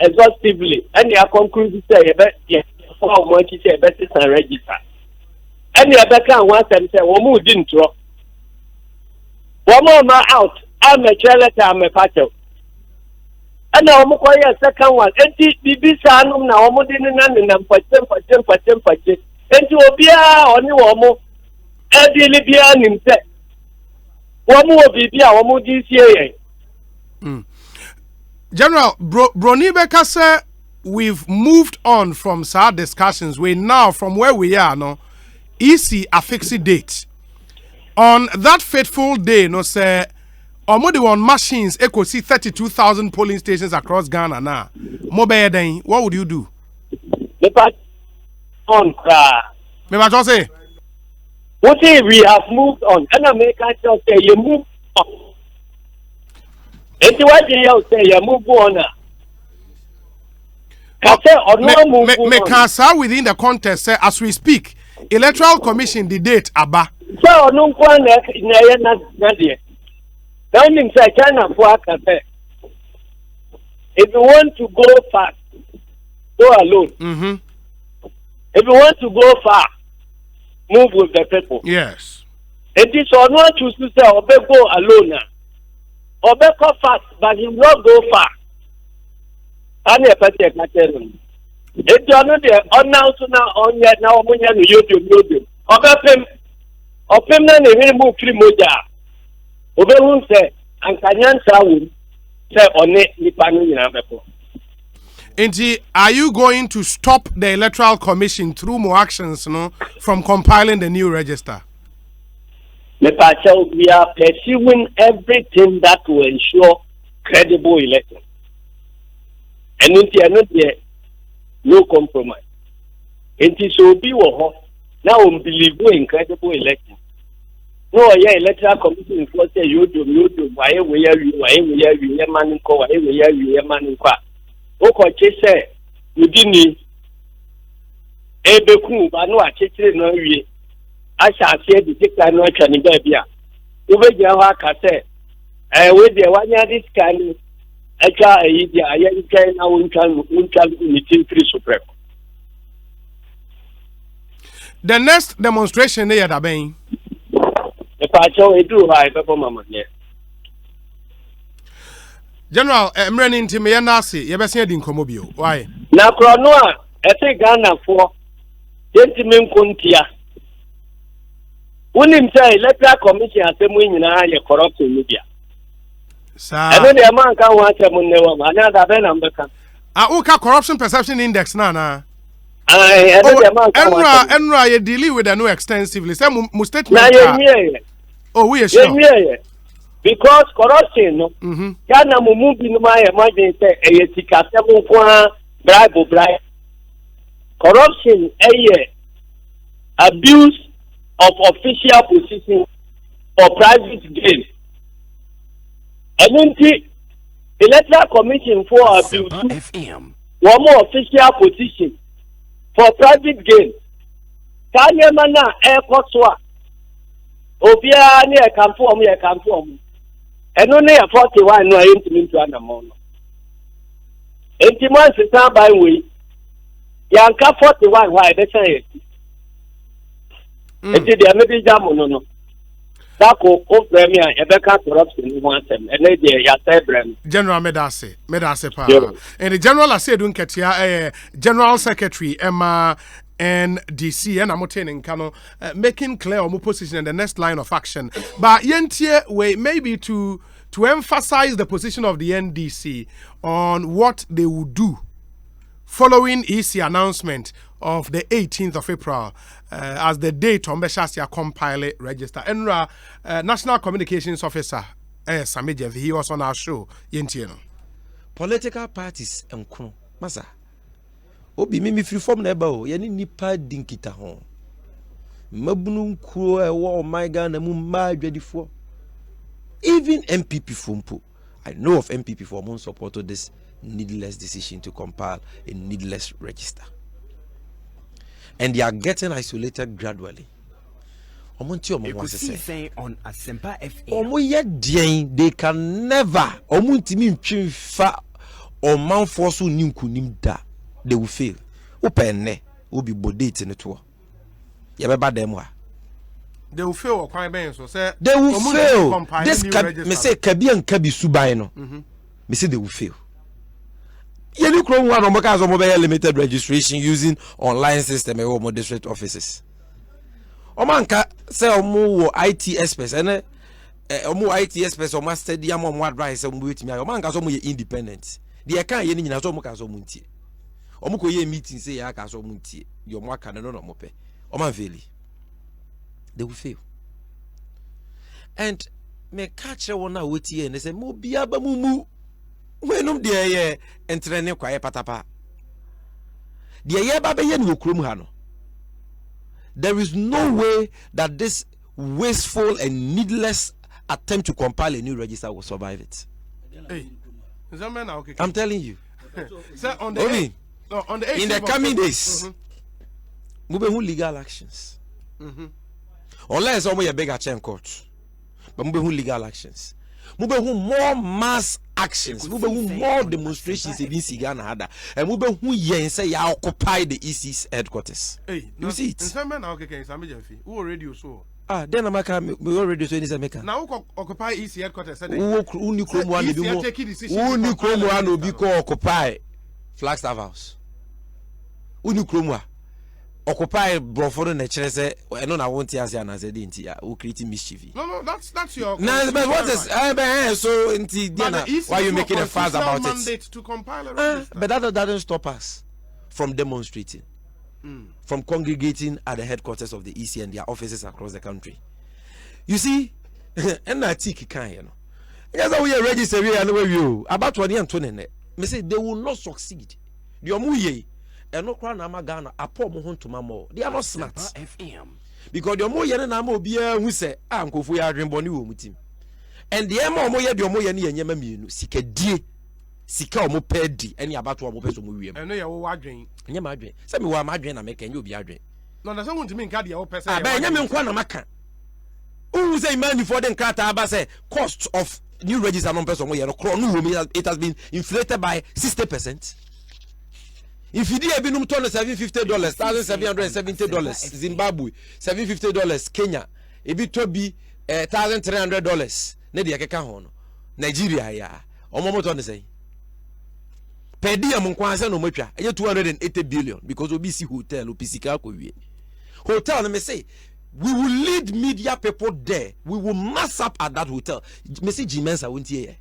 exhaustively and ya conclude say ye for mo chi say be say register and ya be kan one time say wo mu di ntro wo mo ma out am a letter am a patel and now mo ko ye second one enti bibi sa anum na wo mo di ni na na patem enti obi a oni wo mo e di li bia nim se wo mo obi bia wo mo di sie ye General Broni Beka say we've moved on from sad discussions. We now from where we are no EC a fixed date on that fateful day no say omodi on machines EKOSIISEN 32,000 polling stations across Ghana now. Mobile then what would you do? the part on Me ma just say what if we have moved on and I make I just say you move on. Enti what you say you move on. Me can say within the contest say as we speak Electoral Commission the date aba. So no one na there. Don't mean say China for say if you want to go fast, go alone. If you want to go far, move with the people. Yes. It is or not to say or go alone now. Or go fast, but you will not go far. And a pathetic material. If you are not there, on now to now on yet now when you YouTube. Or pim na ne move free moja. Obe who say and Kanyan Sawun say on it Nipanu Yinabepo. Inti, are you going to stop the Electoral Commission through more actions from compiling the new register? We are pursuing everything that will ensure credible election. And no compromise. It is so be now we believe in credible election. No, yeah, Electoral Commission for say you do, why we are you, man, why we are you, man, Okoche say udini ebeku ba no akekere no wie asha ase bi tika no atwa ni ba bia ubegya ho aka say we de wanya this kind atwa ayi dia ayi kai na woncha ni team free supreme. The next demonstration they are being The pacho edu ha e mama ne General Mreni ntime ye nase ye bese di nkomo bio why na krono a ese Ghana for yentime nkontia unim say Electoral Commission atemu nyina ye corruption ni bia sa eno de man kan wa atemu ne wa na da be na mbeka uka corruption perception index na eno de man kan wa enra ye deal with the no extensively say mu statement na ye oh we are sure because corruption no Ghana mumu bi no ma ye imagine say eyetika sebo kwa bribe corruption abuse of official position for private gain and Electoral Commission for abuse one more official position for private gain Tanyamana Airport. Obia near Campo, and only a 41 no intimate to Anamono. 80 months is not by way. Yanka 41, why they say it. It is maybe Jamono. Dako of Premier, Rebecca corruption in one time, and they are General Medase Pa. And the General I said, Dunketia, General Secretary Emma NDC and Amoten Kano making clear our position in the next line of action. But Yentie way maybe to emphasize the position of the NDC on what they would do following EC announcement of the 18th of April as the date on Beshasia compile register. Enra National Communications Officer Samejev, he was on our show. Yentieno. Political parties and Kuno Masa. Obi mimi free form na eba o yani nipa dinkita ho. Mabunu kuro e wo my Ghana mu ma adwadifo. Even NPP fompo. I know of NPP for mon supported this needless decision to compile a needless register. And they are getting isolated gradually. EKOSIISEN on Asempa FM. They can never they will fail. Open will be bodate in the tour. They will fail or quite bad, so say they will fail. This me say Kabi and Kabi Subaino. Me say they will fail. You know, one of mobile limited registration using online system or district offices. Omanka say omo IT experts and omo IT experts or master diam omo advice omo wait me. Omanka so omo independent. The account ye nyina so omo ka so omo ntie. Omo ko ye meeting say ya ka so omo ntie. Your mo aka no omo pe. Oman fail. They will fail. And me catch one na wait here and say mo bia ba mumu. Wenum de ye entrene kwaye patapa. De ye ba be ye no krom ha no. There is no way that this wasteful and needless attempt to compile a new register will survive it. Hey, is that man okay? I'm telling you. Sir, on the in the coming days, we will legal actions. Unless we have bigger chain court, but we will legal actions. We will more mass actions. We will more demonstrations in this Ghana, and we will say you occupy the EC's headquarters. Hey, you see it? Who already so? Then I'm already so in America. Now occupy EC headquarters. Who new Chrome one will be called occupy Flagstaff House. Who new Chrome occupy Broford and Chese, I know I won't hear an as a dinty who creating mischief. No, that's your. No, but what is so why are you making a fuss about it? To compile a register. But that doesn't stop us from demonstrating, from congregating at the headquarters of the EC and their offices across the country. You see, and I think can you know. Yes, we are registered here and you about 20 and 20. Me say they will not succeed. The omuye. And no crown Ghana, a poor mohon to mamo. They are not smart. FM. Because the more yen and mo be who say, Uncle, we are dream boni with him. And the emo moya, the moya ni and yamamino, sika di, sika mo pedi, any about one person we I know you're wondering. And you're madrin. Send me what madrin I make and you'll be adrin. No, there's someone to mean Cadia or person. I bet Yaman Quanamaka. Who say money for them crata say cost of new register non person where it has been inflated by 60%. If you did a binum ton $750, $1,770, Zimbabwe, $750, Kenya, it be to be $1,300. Nedia Kekahono, Nigeria, ya. Omomoton say. Per dia Monkwanza no mucha, 280 billion because OBC hotel, OPC hotel, let me say, we will lead media people there. We will mass up at that hotel. Messi Jimensa won't hear.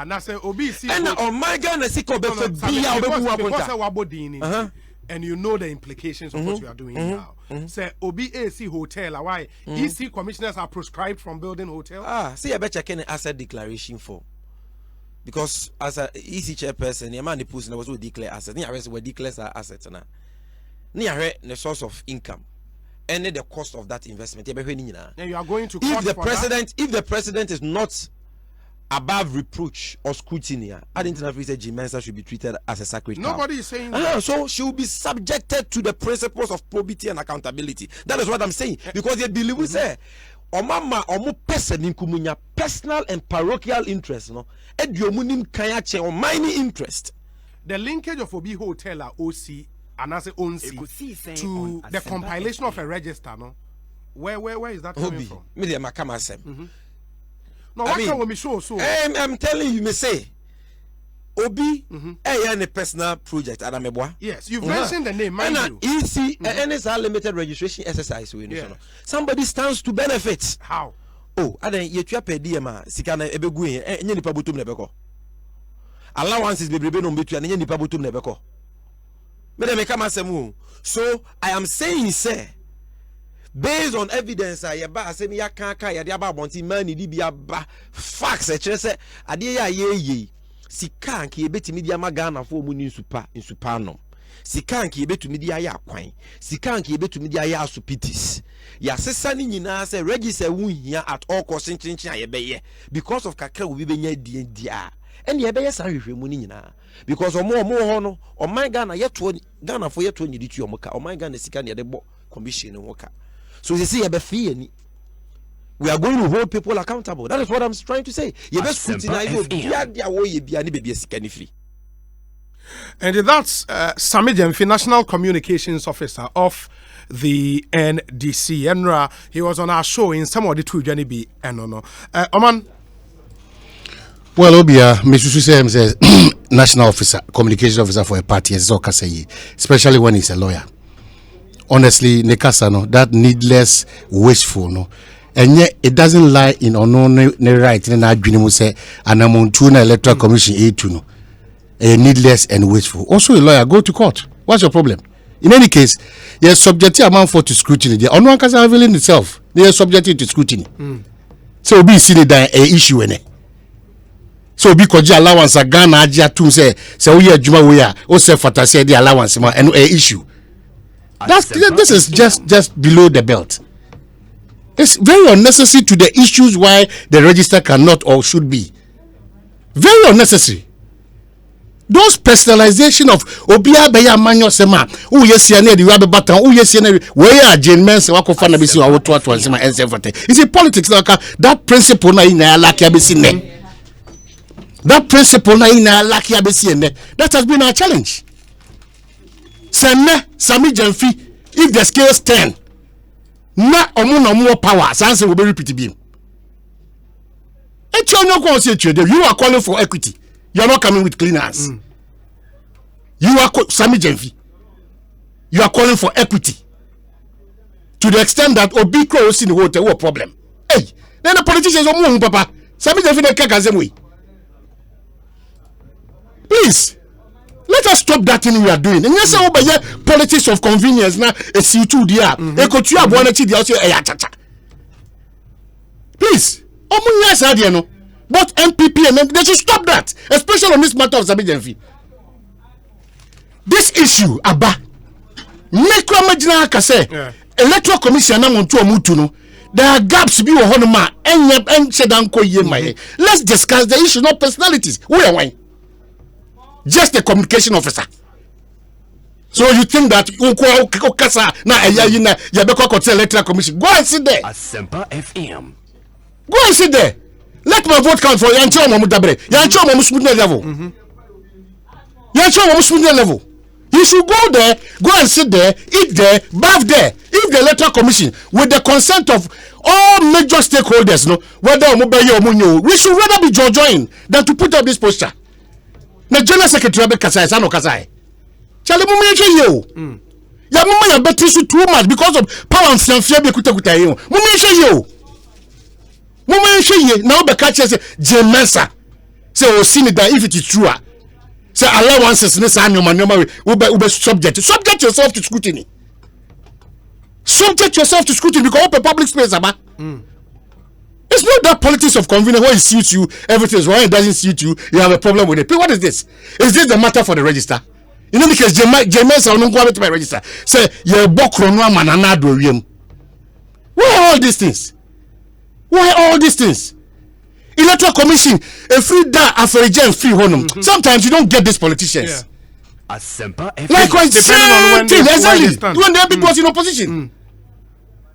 Now say obese and on my Ghana and you know the implications of what we are doing now. Say OBAC hotel why EC commissioners are proscribed from building hotels. See I bet checking an asset declaration form. Because as a EC chairperson, the man was to declare assets. Near we declare assets now. Near the source of income. And the cost of that investment. And you are going to if the president is not above reproach or scrutiny. I didn't know if Jim Mensah should be treated as a sacred cow. Nobody is saying that. So she will be subjected to the principles of probity and accountability. That is what I'm saying. Because they believe we say, Omama omu person in kumunya personal and parochial interest, no. Ediomunim kayache or mining interest. The linkage of Obi Hotel OC and as ONC to the compilation of a register, no. Where is that coming from? Media makama sem. No, what can we show so? I'm telling you, me say Obi, a personal project, Adameboa. Yes, you've mentioned the name, mind you. EC, NSR limited registration exercise. Somebody stands to benefit. How? Oh, I don't yet you pay DMA, Sikana Ebegu, any Pabutum Nebeko. Allowances be no between any Pabutum Nebeko. So I am saying, sir, based on evidence, I say me kaka ya diaba bonti mani di biaba facts. Say adiya ye sika nki ebeti media magana for mu ni insupano. Sika nki ebetu media ya kwan. Sika nki ebetu media ya asupitis. Ya sesa ni nyina say register wu hia at all cost chinchin ayebeye because of kakra wo bi benya dia. And ye beye san hwehwe mu ni nyina because omo ho no o man Ghana yeto Ghana for yeto nyidi tu omoka o man Ghana sika ne de bo commission no ka. So you see, we are going to hold people accountable. That is what I'm trying to say. And that's Sami Jemfi, National Communications Officer of the NDC. Enra, he was on our show in some of the two Johnny B. No. Oman. Well, Obia, Mr. says National Officer, Communications Officer for a party, especially when he's a lawyer. Honestly, Nekasano, that needless, wasteful, no. And yet, it doesn't lie in unknown right. And I say, and I'm on tuna electoral commission A2, no. Needless and wasteful. Also, a lawyer, go to court. What's your problem? In any case, you're subjected amount for to scrutiny. The unknown case revealing itself. They are subjected to scrutiny. So, be seen that a issue in it. So, because allowance a Ghana, Ajia to say, we are Juma, we are also fantasy the allowance and a issue. This is just below the belt. It's very unnecessary to the issues why the register cannot or should be. Very unnecessary. Those personalization of Obia Beya Manyo Sema, who yes, the Rabbi Button, who yes, where are Jane Mensa, Wakofana Bisi, or what was Sema and Sefate. Is it politics like that principle na in Laki Abisine? That principle na in Laki Abisine. That has been our challenge. Sami Jemfi, if the scales turn, na omo more power, Sansa will be repeated beam. You are calling for equity. You are not coming with clean hands. You are Sami Jemfi. You are calling for equity. To the extent that Obi Cross in the water, what problem? Hey, then the politicians are moving, Papa. Sami Jemfi the same way. Please. Let us stop that thing we are doing. And yes, politics of convenience now. It's you too, dear. Please, both NPP and they should stop that, especially on this matter of Sami Jemfi. This issue, Abba, make imagine say electoral commission na montu omutu no. There are gaps be honoma and shedan ko ye my. Let's discuss the issue, not personalities. Who are why? Just a communication officer. So you think that electoral commission? Go and sit there. Asempa FM. Go and sit there. Let my vote count for Yancho Mamudabre. Yancho Mamusmudne level. Yancho Mamusmudne level. You should go there, go and sit there, eat there, bath there. If the electoral commission, with the consent of all major stakeholders, no, whether Omubaye or Munyo, we should rather be joined than to put up this poster. Na general secretary be kasai sa no kasai chale mu menche yo ya mu ya betri so too much because of power and fear be kuta yo mu menche ye na be catch say Jemensa say o see me that if it is true say allowances ne sa nyoma we be subject yourself to scrutiny because open public space aba. It's not that politics of convenience where it suits you, everything is wrong, it doesn't suit you, you have a problem with it. What is this? Is this the matter for the register? In any case, James will not go to my register. Say, you're Bokronwa Mananado. Why all these things? Why all these things? electoral commission a free da afrejen free honum. Sometimes you don't get these politicians. Likewise, same thing exactly when the people was in opposition.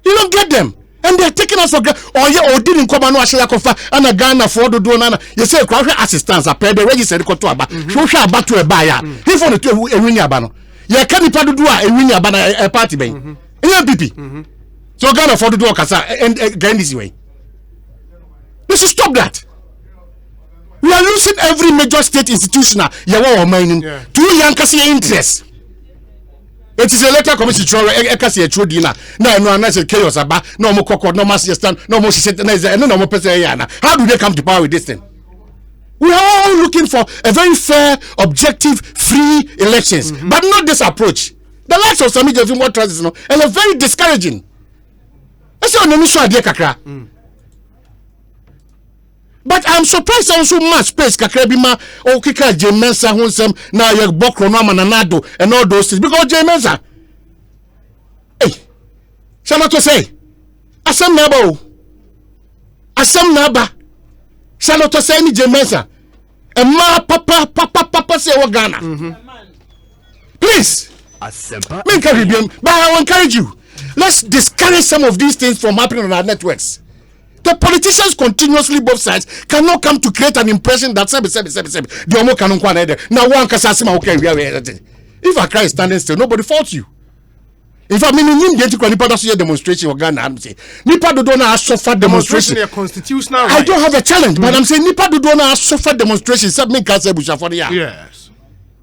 You don't get them. And they're taking us for granted. Or yeah, or didn't come and actually confer and a Ghana for the do nana. You say crowd assistance are paid the registered to aba. Social about to a buyer. He for the two a winning abano. Yeah, can you do a winning abana a party bank? NPP. So Ghana for the do Kasa and NDC way. We should stop that. We are losing every major state institutional. Yawa mining. 2 young Cassia interests. It is a letter commission ekasi true dealer. No say chaos aba. No more cocoa, no more stand, no more shit, no more person. How do they come to power with this thing? We are all looking for a very fair, objective, free elections, but not this approach. The likes of some of what transition and are very discouraging. That's on the issue idea kakra. But I'm surprised also much space kakrabima o kika Jemensa hunsem na ye bokro no mananado and all those things because Jemensa hey shama to say asem naba shalo to say ni Jemensa e ma papa say wo Ghana please men Caribbean but I will encourage you, let's discourage some of these things from happening on our networks. The politicians continuously, both sides, cannot come to create an impression that the Omo cannot go ahead. Now one can say, okay, if Accra is standing still, nobody faults you. If I mean, you get to call Nipa demonstration or Ghana, I'm saying Nipa do not suffer demonstration. Constitutional right. I don't have a challenge, but I'm saying Nipa do not suffer demonstration. Submit cancer busha for the year. Yes.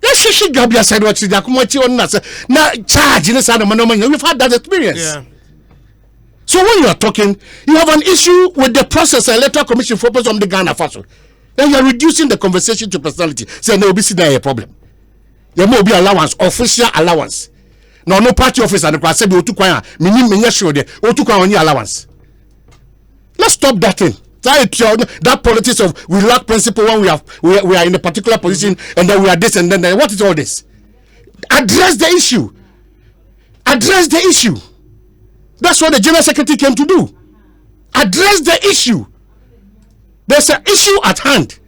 Yes, she Gabia said what she did. Now charge in the side of Manoman. We've had that experience. Yeah. So when you are talking, you have an issue with the process electoral commission focus on the Ghana Faso. Then you are reducing the conversation to personality. Say there will be a problem. There will be allowance, official allowance. No party office and the class say we took one. Me sure there. We took one allowance. Let's stop that thing. That politics of we lack principle when we are in a particular position and then we are this and then what is all this? Address the issue. Address the issue. That's what the General Secretary came to do. Address the issue. There's an issue at hand.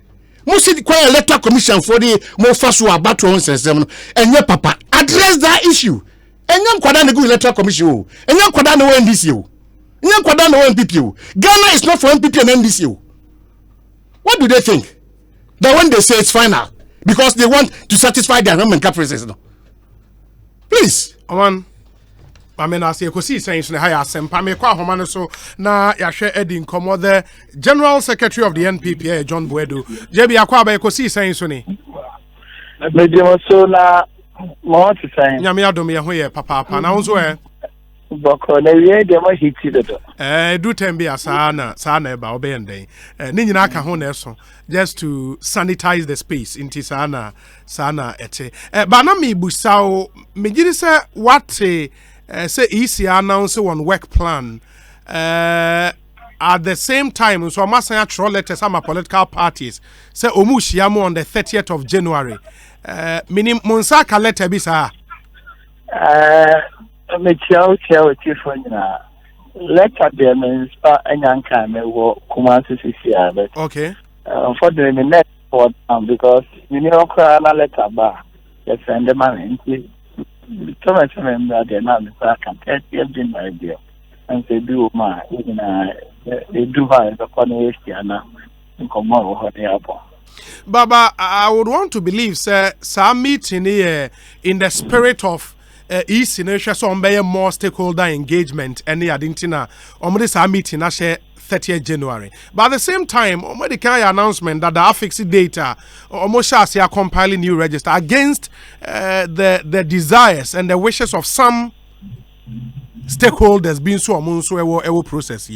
Most of the electoral commission for the more fast about 177 and your papa address that issue. And young Kwadana go electoral commission. And young Kwadana NDC. Young Kwadana NPP. Ghana is not for NPP and NDC. What do they think? That when they say it's final because they want to satisfy their government caprices. No. Please. One. I mean, I say, EKOSIISEN so higher sempa me kwa homano so na yahwe edi nkomo the General Secretary of the NPP John Boedu. JB akwa ba EKOSIISEN so ni. Medio so na mo ti say. Nyame adom ye ho ye papa na wonso Boko na wie de mo hiti dodo. Do tembi asana sana ba obeyenden. Ni nyina aka ho na eso just to sanitize the space inti sana ete. Ba na me busao me giri say what say EC announce one work plan at the same time so I'm saying actual letters some political parties say omushiamo on the 30th of January minim monsaka letter bi sa me chao tifo na letter there means anyanka me wo Kumasi CCR but okay unfortunately next for because you know na letter ba the send the man Thomas remember the name I can tell you my idea and say do my they do have the conversation in common with the apple. Baba, I would want to believe some meeting here in the spirit of East Asia so more stakeholder engagement and the Adintina this meeting I share 30th January. But at the same time, the kind of announcement that the affixed data almost as are compiling new register against the desires and the wishes of some stakeholders being so ewo process.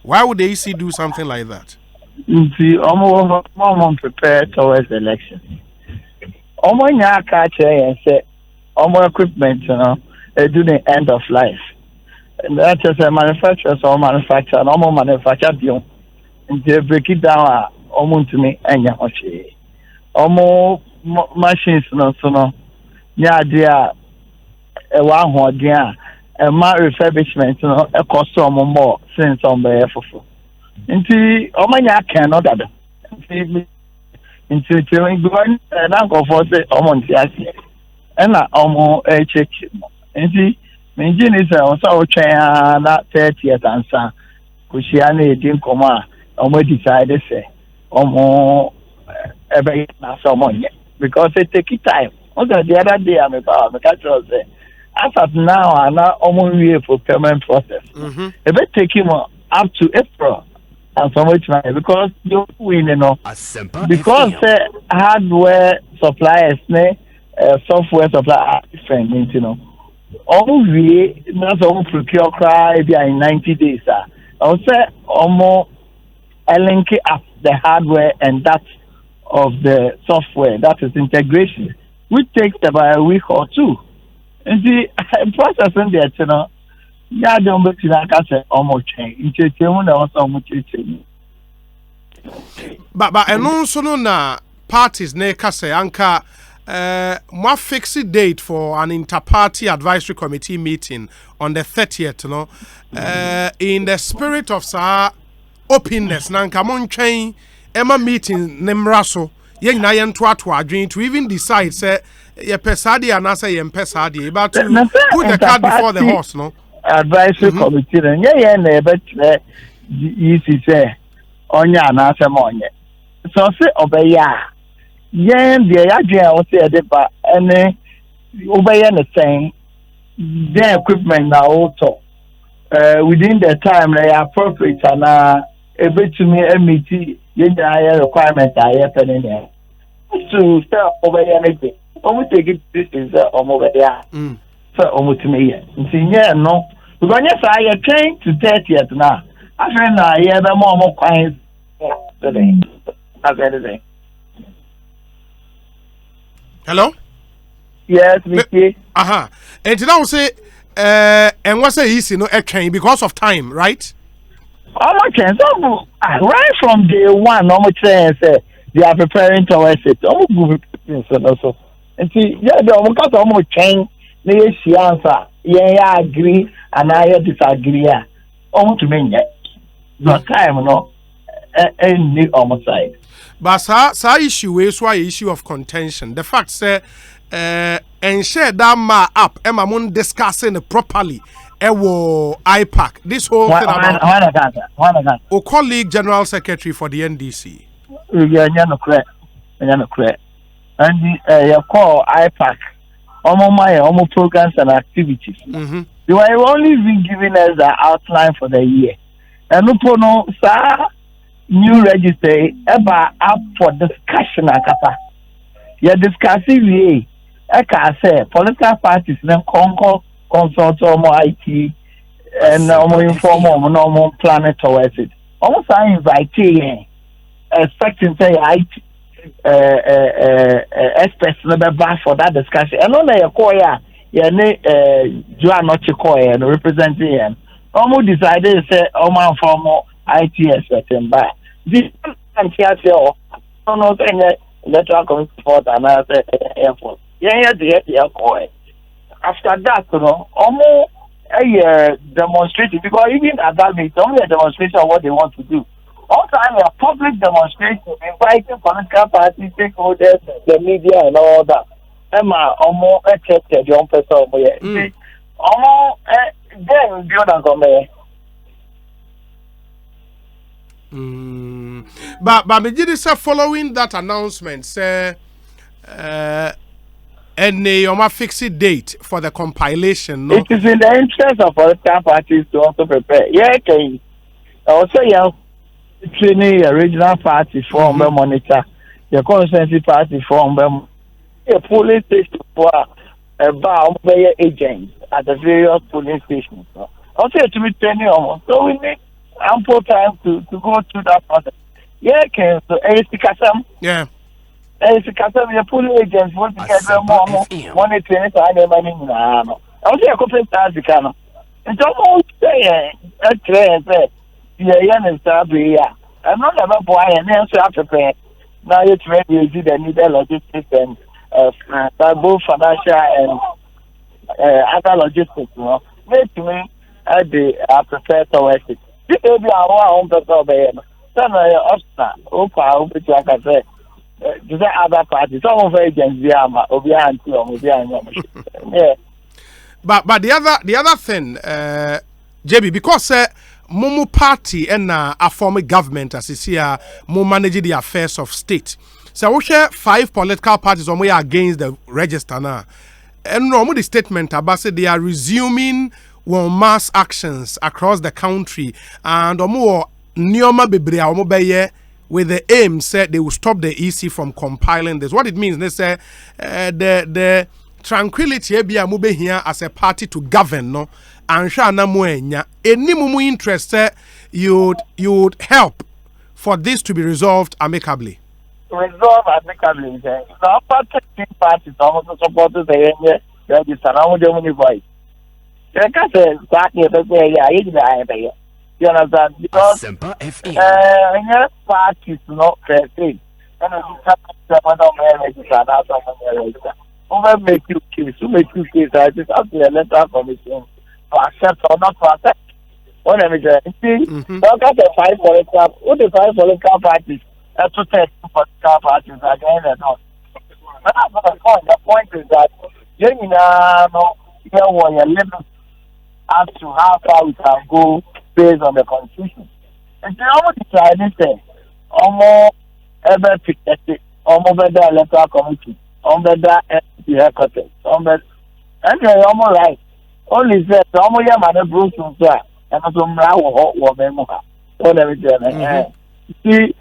Why would the EC do something like that? See, almost prepared towards the election. Almost catch and say, almost equipment, do the end of life. And that is a manufacturer or manufacturer, normal manufacturer, and they break it down almost to me and yahoshi. Almost machines, yeah, dear, a one dear, a my refurbishment, a cost more since on the FFO. Into Omania cannot. into going and uncle for say almost yes. And I almost a check. And see, Minjin is also chair that 30th answer. Kushiani didn't come out. Almost decided say almost every someone because it take time. Also, the other day I'm about the catcher say. As of now, I'm not almost here for permanent process. If it take him up to April and so much money because you win, you know, because hardware suppliers, software suppliers, different, you know. All we not all procure cry in 90 days. I'll say almost link up the hardware and that of the software, that is integration, which takes about a week or two. And the process in there, you know, yeah, don't bet you like I said, almost change. It's almost change. But and also no parties ne kase anka more fixed date for an inter-party advisory committee meeting on the 30th, you know, in the spirit of sa openness, nanka mon train Emma meeting nemraso, yen na yen to adwin to even decide say ye pesadi and answer ye pesadi about to put the cart before the horse, no? Advisory committee, and yeah, but easy say, onya and answer money. So say obey ya. Yen the idea was say the and obey the same. Their equipment now also within the time they are appropriate and a bit to me MET yen the requirement I have in there. To sell over anything. Almost take it this is over there. So almost to me. Yeah, no. Because yes, I am trained to 30th now. I find I hear the more coins today. That's anything. Hello? Yes, Mickey. And now say and what's the easy no train because of time, right? Almost right from day one, almost say they are preparing towards it. Also. And see, yeah, the almost almost change. They answer. Yeah, agree, and I disagree. Almost to me, no time, no, and almost side. But sa issue is why issue of contention. The fact say, and share that ma up, Emma Moon discussing it properly. Ewo IPAC. This whole thing about our colleague General Secretary for the NDC. Yeah, no correct. And you call IPAC, almost programs and activities. You are only been giving us the outline for the year. And no, sir, new register ever up for discussion. You're discussing I can say political parties then consult more IT and inform more planet towards it. Almost I invite expecting say IT experts never back for that discussion. And only a choir, you are not a choir and representing him. Almost decided to say, man, for more IT experts and by this and here, no, electoral committee support and I say airport. Yeah, choir. After that, you know, almost a demonstration because even at that meeting, only a demonstration of what they want to do. Also, a public demonstration inviting political parties, stakeholders, the media, and all that. Emma, almost accepted young person. Almost then, build But me did say following that announcement, say, and your fixed date for the compilation. No? It is in the interest of political parties to also prepare. Yeah, okay. Also, yeah. Training a regional party form monitor, the constituency party form a police station for a bar agents at the various police stations. Also, to be training almost. So we need ample time to go through that process. Yeah, okay. So, yeah. The police agents want to get more money training to have money. Also, a couple of times, it's almost a train. I'm not a boy and answer after pay. Now it's ready to the need logistics and both financial and other logistics. Wait to me, I prepared towards it. This will be our own person. some option opa I say to say other parties some of agency ama obi anti obi anya yeah. But the other thing, JB, because Momo party and a former government as is here, more manage the affairs of state. So we share 5 political parties on way against the register now. And the statement about say they are resuming mass actions across the country and more Nioma Bibria with the aim said they will stop the EC from compiling this. What it means, they say the tranquility be a move here as a party to govern, no, and shana muenya. Any mumu interest you would help for this to be resolved amicably. Resolve amicably. The opposition parties also supported the register. Now we don't voice. Like I said, you understand? Because parties not fair thing. And over make you case, who make you case, I just have the electoral commission to accept or not to accept. What am I saying? See, look at the 5 political, what the 5 political parties, that's what 2 political parties are going to do. That's not the point. The point is that you know, your limits as to how far we can go based on the constitution. And you know try anything, almost ever protected, almost better electoral committee. Better NPP headquarters. And they almost right. Only said, almost your mother Bruce and also Mao or Memoha. What let me tell you. See,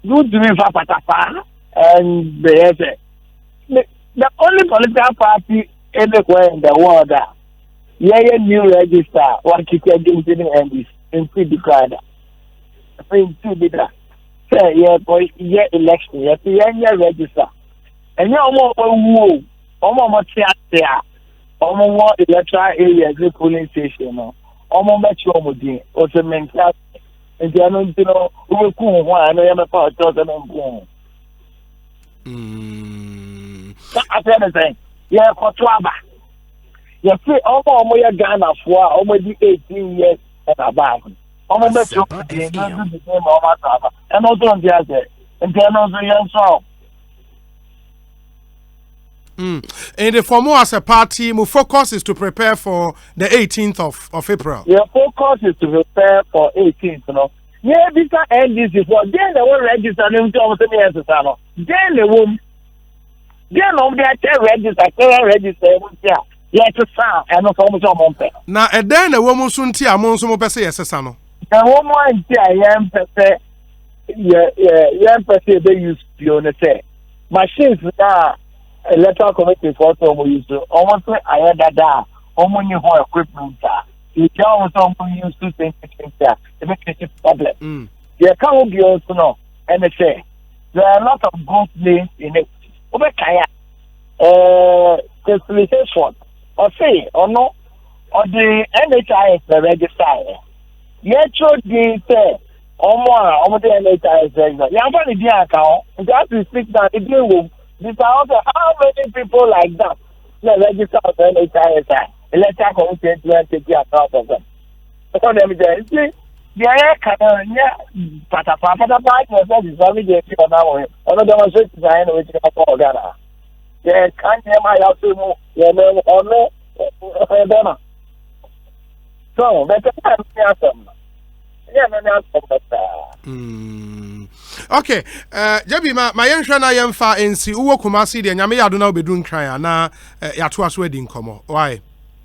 good to me for Patapa and the only political party anywhere in the world that new register what keep getting NDC in declared. Say, yeah, boy, yeah, election, yeah, register. And you almost electoral areas, the polling station, almost metro modi, or the mental, and the unknown, you know, who will come one, I am a part of them and go. I said anything. Yeah, for Twaba. You see, almost Ghana for almost 18 years and above. Almost metro, and also on the other, and then also young song. And the former as a party, my focus is to prepare for the 18th of April. Your focus is to prepare for 18th, you know. Yeah, this is NDC for then they will register them to almost any answer. Then they will. Then on the register, yeah, to sound and not almost on Monte. Now, and then the woman soon tea among some per se, yes, Sano. The woman, yeah, they use Fiona say. Machines are. Electoral committee for some use almost I had that almost new equipment. You tell someone use to think that it makes a problem. There can't be also no NSA. There are a lot of good names in it. Over Kaya, facilitation or say or no or the NHIS the register. Yet should be say almost the NHIS register. You have any account and that is speak that it will. This also how many people like that they register on the NHIS electoral committee to take account of them. So let me tell you, see, the can patapa is only the people now. One of them was to design which is for Ghana. They can't hear my house to move, or no, so better than okay, Jabi, my young shana young fa NC, Uwo Kumasi, the Yami Aduna be doing cry, na Yatua's wedding come. Why?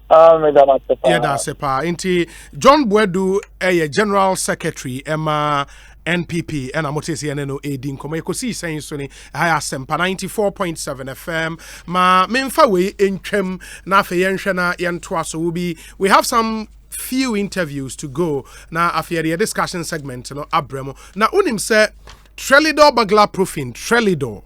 Yeah, that's a pa. Inti John Bwedu, a general secretary, Emma NPP, and Amotesi and no aiding come. EKOSIISEN Sony, I asempa 94.7 FM. Ma memfa we inchem na fe yen shana yen twaso will be. We have some few interviews to go now after the discussion segment no abremo na unim say Trelidor bagla proofing Trelidor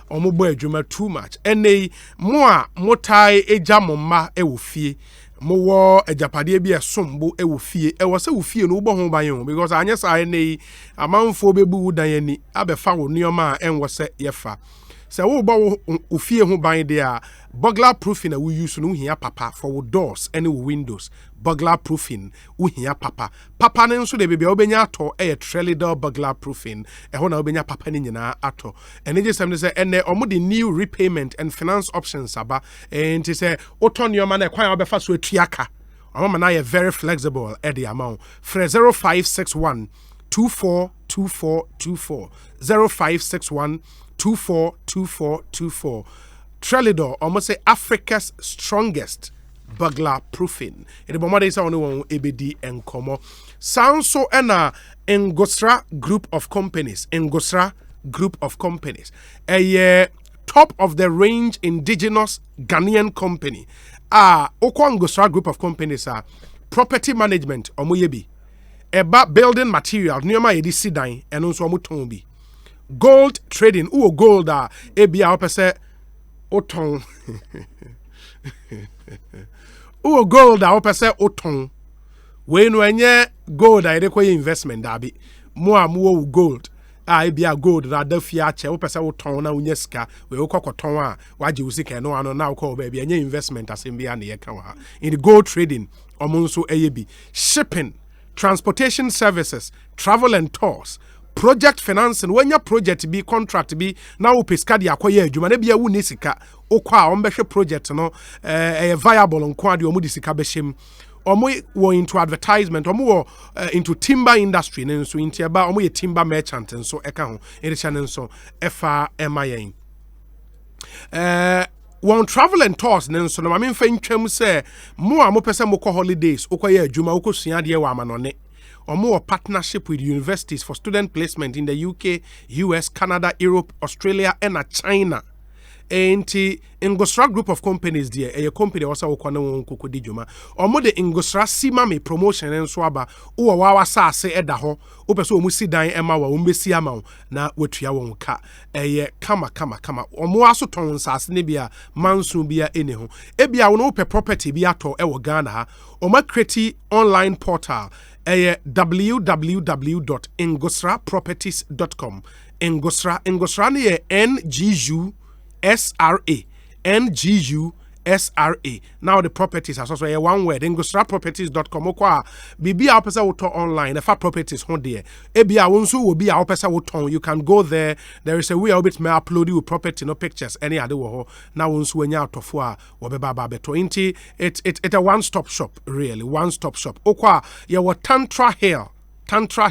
omobo adwuma too much ene mo a motai eja momma ewo fie mo wo ejapade bi esombo ewo fie ewo se wo fie no wo ho ban yo because anya sa ene amanfo bebu dan ani abefa wo nioma a enwo se yefa say wo ba wo fie ho ban there burglar proofing we use no hia papa for doors any windows burglar proofing we hia papa ne nso de bebia obenya ato trelidor burglar proofing ho na obenya papa ni nyina ato ene je sem say ene omo the new repayment and finance options aba enti say oton yo ma na kwan obefa so atuaka omo na ye very flexible at the amount for 0561 242424 0561 242424 Trelidor almost say Africa's strongest burglar proofing. It be more than only one ABD and Como. Sounds so ena Ngosra group of companies. Ngosra group of companies. A top of the range indigenous Ghanaian company. Okwa Ngosra group of companies are property management omoyebi. Eba building material nyoma yedi sidan eno nso omoton bi. Gold trading gold ebia opese oton gold opese oton we no enye gold ide koye investment dabi mo gold ebia gold da dafia che opese oton na unya sika we okokoton waje usika no ano na ukọ ba bia enye investment asembia na ye kan ha in the gold trading omonso eyebi shipping transportation services travel and tours project financing when your project be contract be now pesca dia akoye adwuma na bia wu ne sika okwa a ombehwe project no viable nkwa de omu di sika behjem omo wo into advertisement omo into timber industry ne nso intiaba omo ye timber merchant nso eka ho erecha ne nso efa emayen one travel and tours ne nso no ma memfa ntwam se mo a mo pese mo kɔ holidays okoye adwuma okosua de wa amanone or more partnership with universities for student placement in the UK, US, Canada, Europe, Australia, and China. And Ngosra group of companies there, a company also okwana wonko di juma. Or more the Ngosra Simame promotion and swaba, wawa sa se edaho, opeso musi dan ema wa umbesi ama na wetua wonka. Kama. Or more aso ton sa snibia mansun bia eneho. Ebia wono pe property bia to ewo Ghana ha. Or ma create online portal. www.ngosraproperties.com Ngosra ni NGUSRA now the properties as also one word ngosraproperties.com okwa bibia opesa woto online fa properties ho de ebia wonso wo bia opesa woton you can go there is a way a bit may upload you property no pictures any other wo na wonso anya atofo a wo beba ba beto inti it a one stop shop really one stop shop okwa ye wo Tantra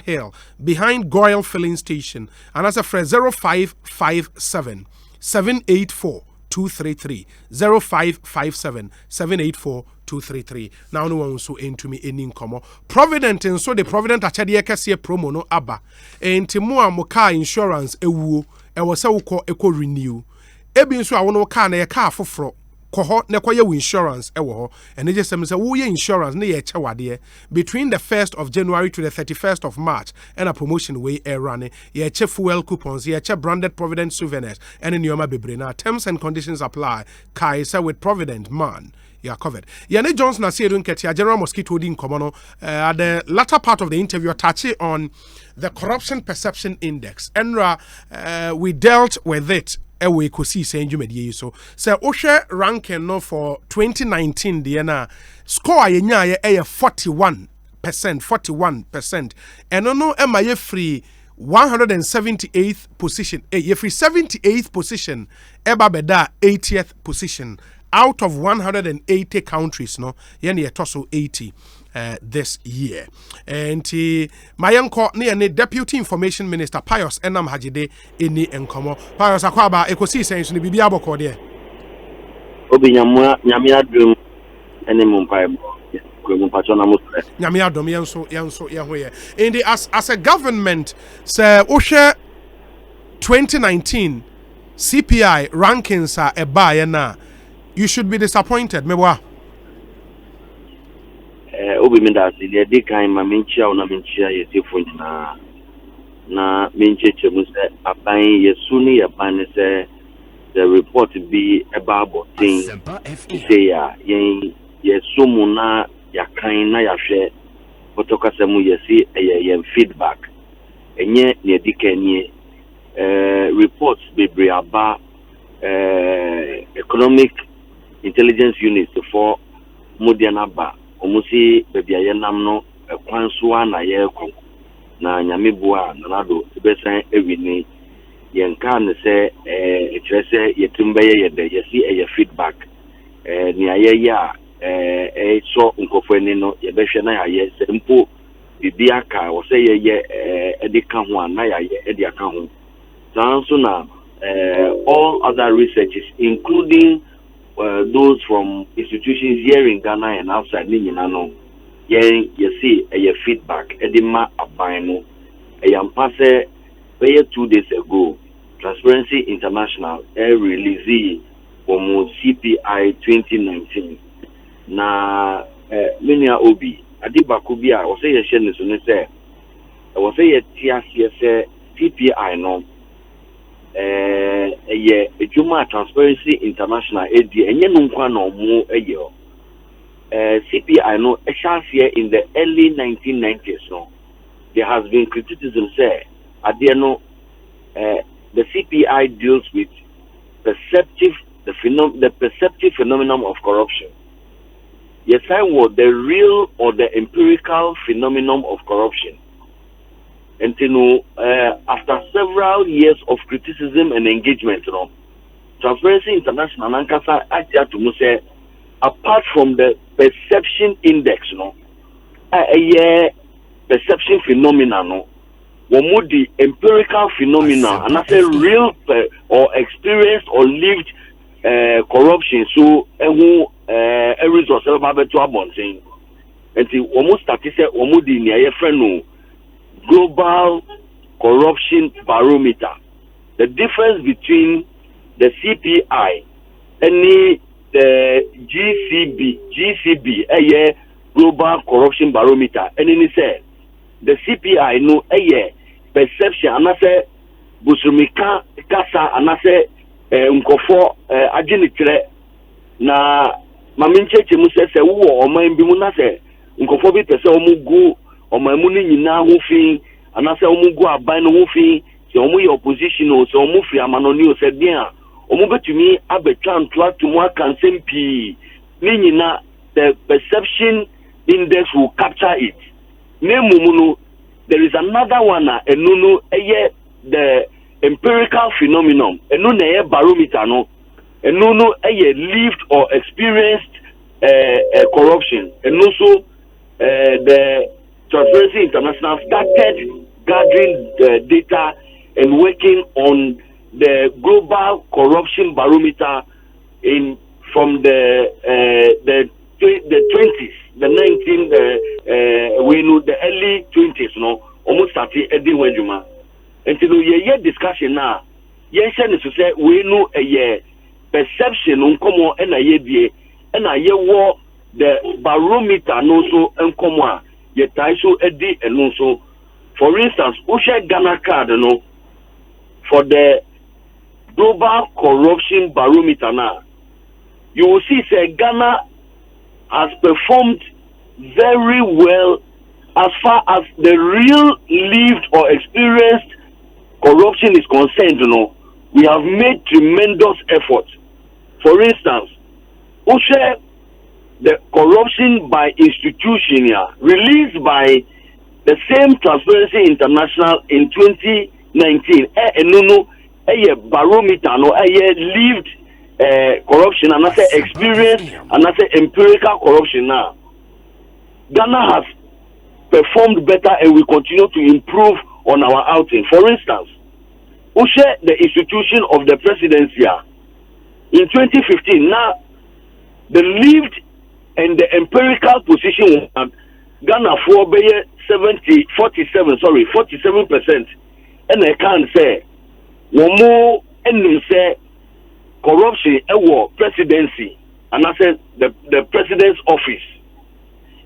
Hill behind Goyle filling station and as a phrase 0557 784 233 0557 784 233 now no one so into me any nkomo Provident and so the Provident achade kese promo no aba enti mo a mo car insurance ewuo e wo se wo kọ eco renew ebi nso a wo no car na ye car foforo koho ne koye insurance ewo ho and just say wo ye insurance ne ye che wade between the 1st of January to the 31st of March and a promotion way air running ye che fuel coupons ye che branded Provident souvenirs and in your bebre na terms and conditions apply Kaiser with Provident man you are covered. Yane Johnson na say Ketia General Mosquito din komono at the latter part of the interview touching on the corruption perception index and we dealt with it EKOSIISEN jumedie so say ohwe ranking no for 2019 the na score yenya ye 41% and no ema ye free 178th position ye free 78th position eba beda 80th position out of 180 countries no yen ye toso 80 this year. And Mayanko ni Deputy Information Minister Pius Enam Hajide ini enkomo. Pius akwaba EKOSIISEN so ni bibi aboko de. Obi nyamia drum ene mumpaibo. Nyamia dom yenso yehoye. In the as a government say ohwe 2019 CPI rankings are eba na you should be disappointed mewa. Obi mindasi de dekan ma menchia una menchia yesefo na menchia chemu se aban yesu ni yaban se the report be about thing say ya yesu mu na yakan na yahwe otoka mu yesi yen feedback enye ne dikanie reports be aba economic intelligence unit for Modianaba, Omusi, Baby Ayanamno, a Kwansua, Yeko, na Nyamibua, Nanado, Besan, Evini, Yankan say, Tresse, Yetumbe, Yesi, a feedback, Niaya, so Unkofenino, Yabeshana, yes, Simple, Bibiaka, or say, Edikawan, Naya, Ediakahu. So now, all other researches, including those from institutions here in Ghana and outside Ninano, you see a feedback. Edima Abino, a yampase 2 days ago, Transparency International released from CPI 2019. Na Minia Obi, Adiba Kubia, or say a shen is say, I was say a CPI no. Juma Transparency International AD and no more a year. CPI no a chance here in the early 1990s. No, there has been criticism say the CPI deals with the perceptive phenomenon of corruption. Yes, I want the real or the empirical phenomenon of corruption. And after several years of criticism and engagement, Transparency International Nankasa actually say, apart from the perception index, perception phenomena, the empirical phenomena, and I say real or experienced or lived corruption. So, a result of saying, and almost started say, near friend. Global Corruption Barometer. The difference between the CPI and the GCB, Global Corruption Barometer, and then say the CPI no perception, and I say Busumika Kasa, and I say Nkofo Ajinitre na Maminche Chemuse se wo o man bi mu na se Nkofo bi pese o mu gu o man mu ni nyina ho fi anase o mu gu aban no ho fi se o mu ye opposition o se o mu fi amanoni o se bien o mu betumi abetwa ntoa to mu akansem pi ni nyina the perception index will capture it no there is another one enunu the empirical phenomenon enu na barometer no enunu lived or experienced corruption and also the Transparency International started gathering data and working on the global corruption barometer from the 20s, the 19 we know the early 20s, no, almost started everywhere, Juma. Until we discussion now, yes, and to say we know a perception on common and a year and a year war the barometer no so and common yet I so eddy and also for instance, Usha Ghana card no for the global corruption barometer now. You will see say Ghana has performed very well as far as the real lived or experienced corruption is concerned, you know. We have made tremendous efforts. For instance, Usha the corruption by institution released by the same Transparency International in 2019 barometer no lived corruption and I say experience and I say empirical corruption now. Ghana has performed better and we continue to improve on our outing. For instance, Ushe the institution of the presidency in 2015 now the lived and the empirical position Ghana for 47%. And I can say one more and say corruption presidency and I said the president's office.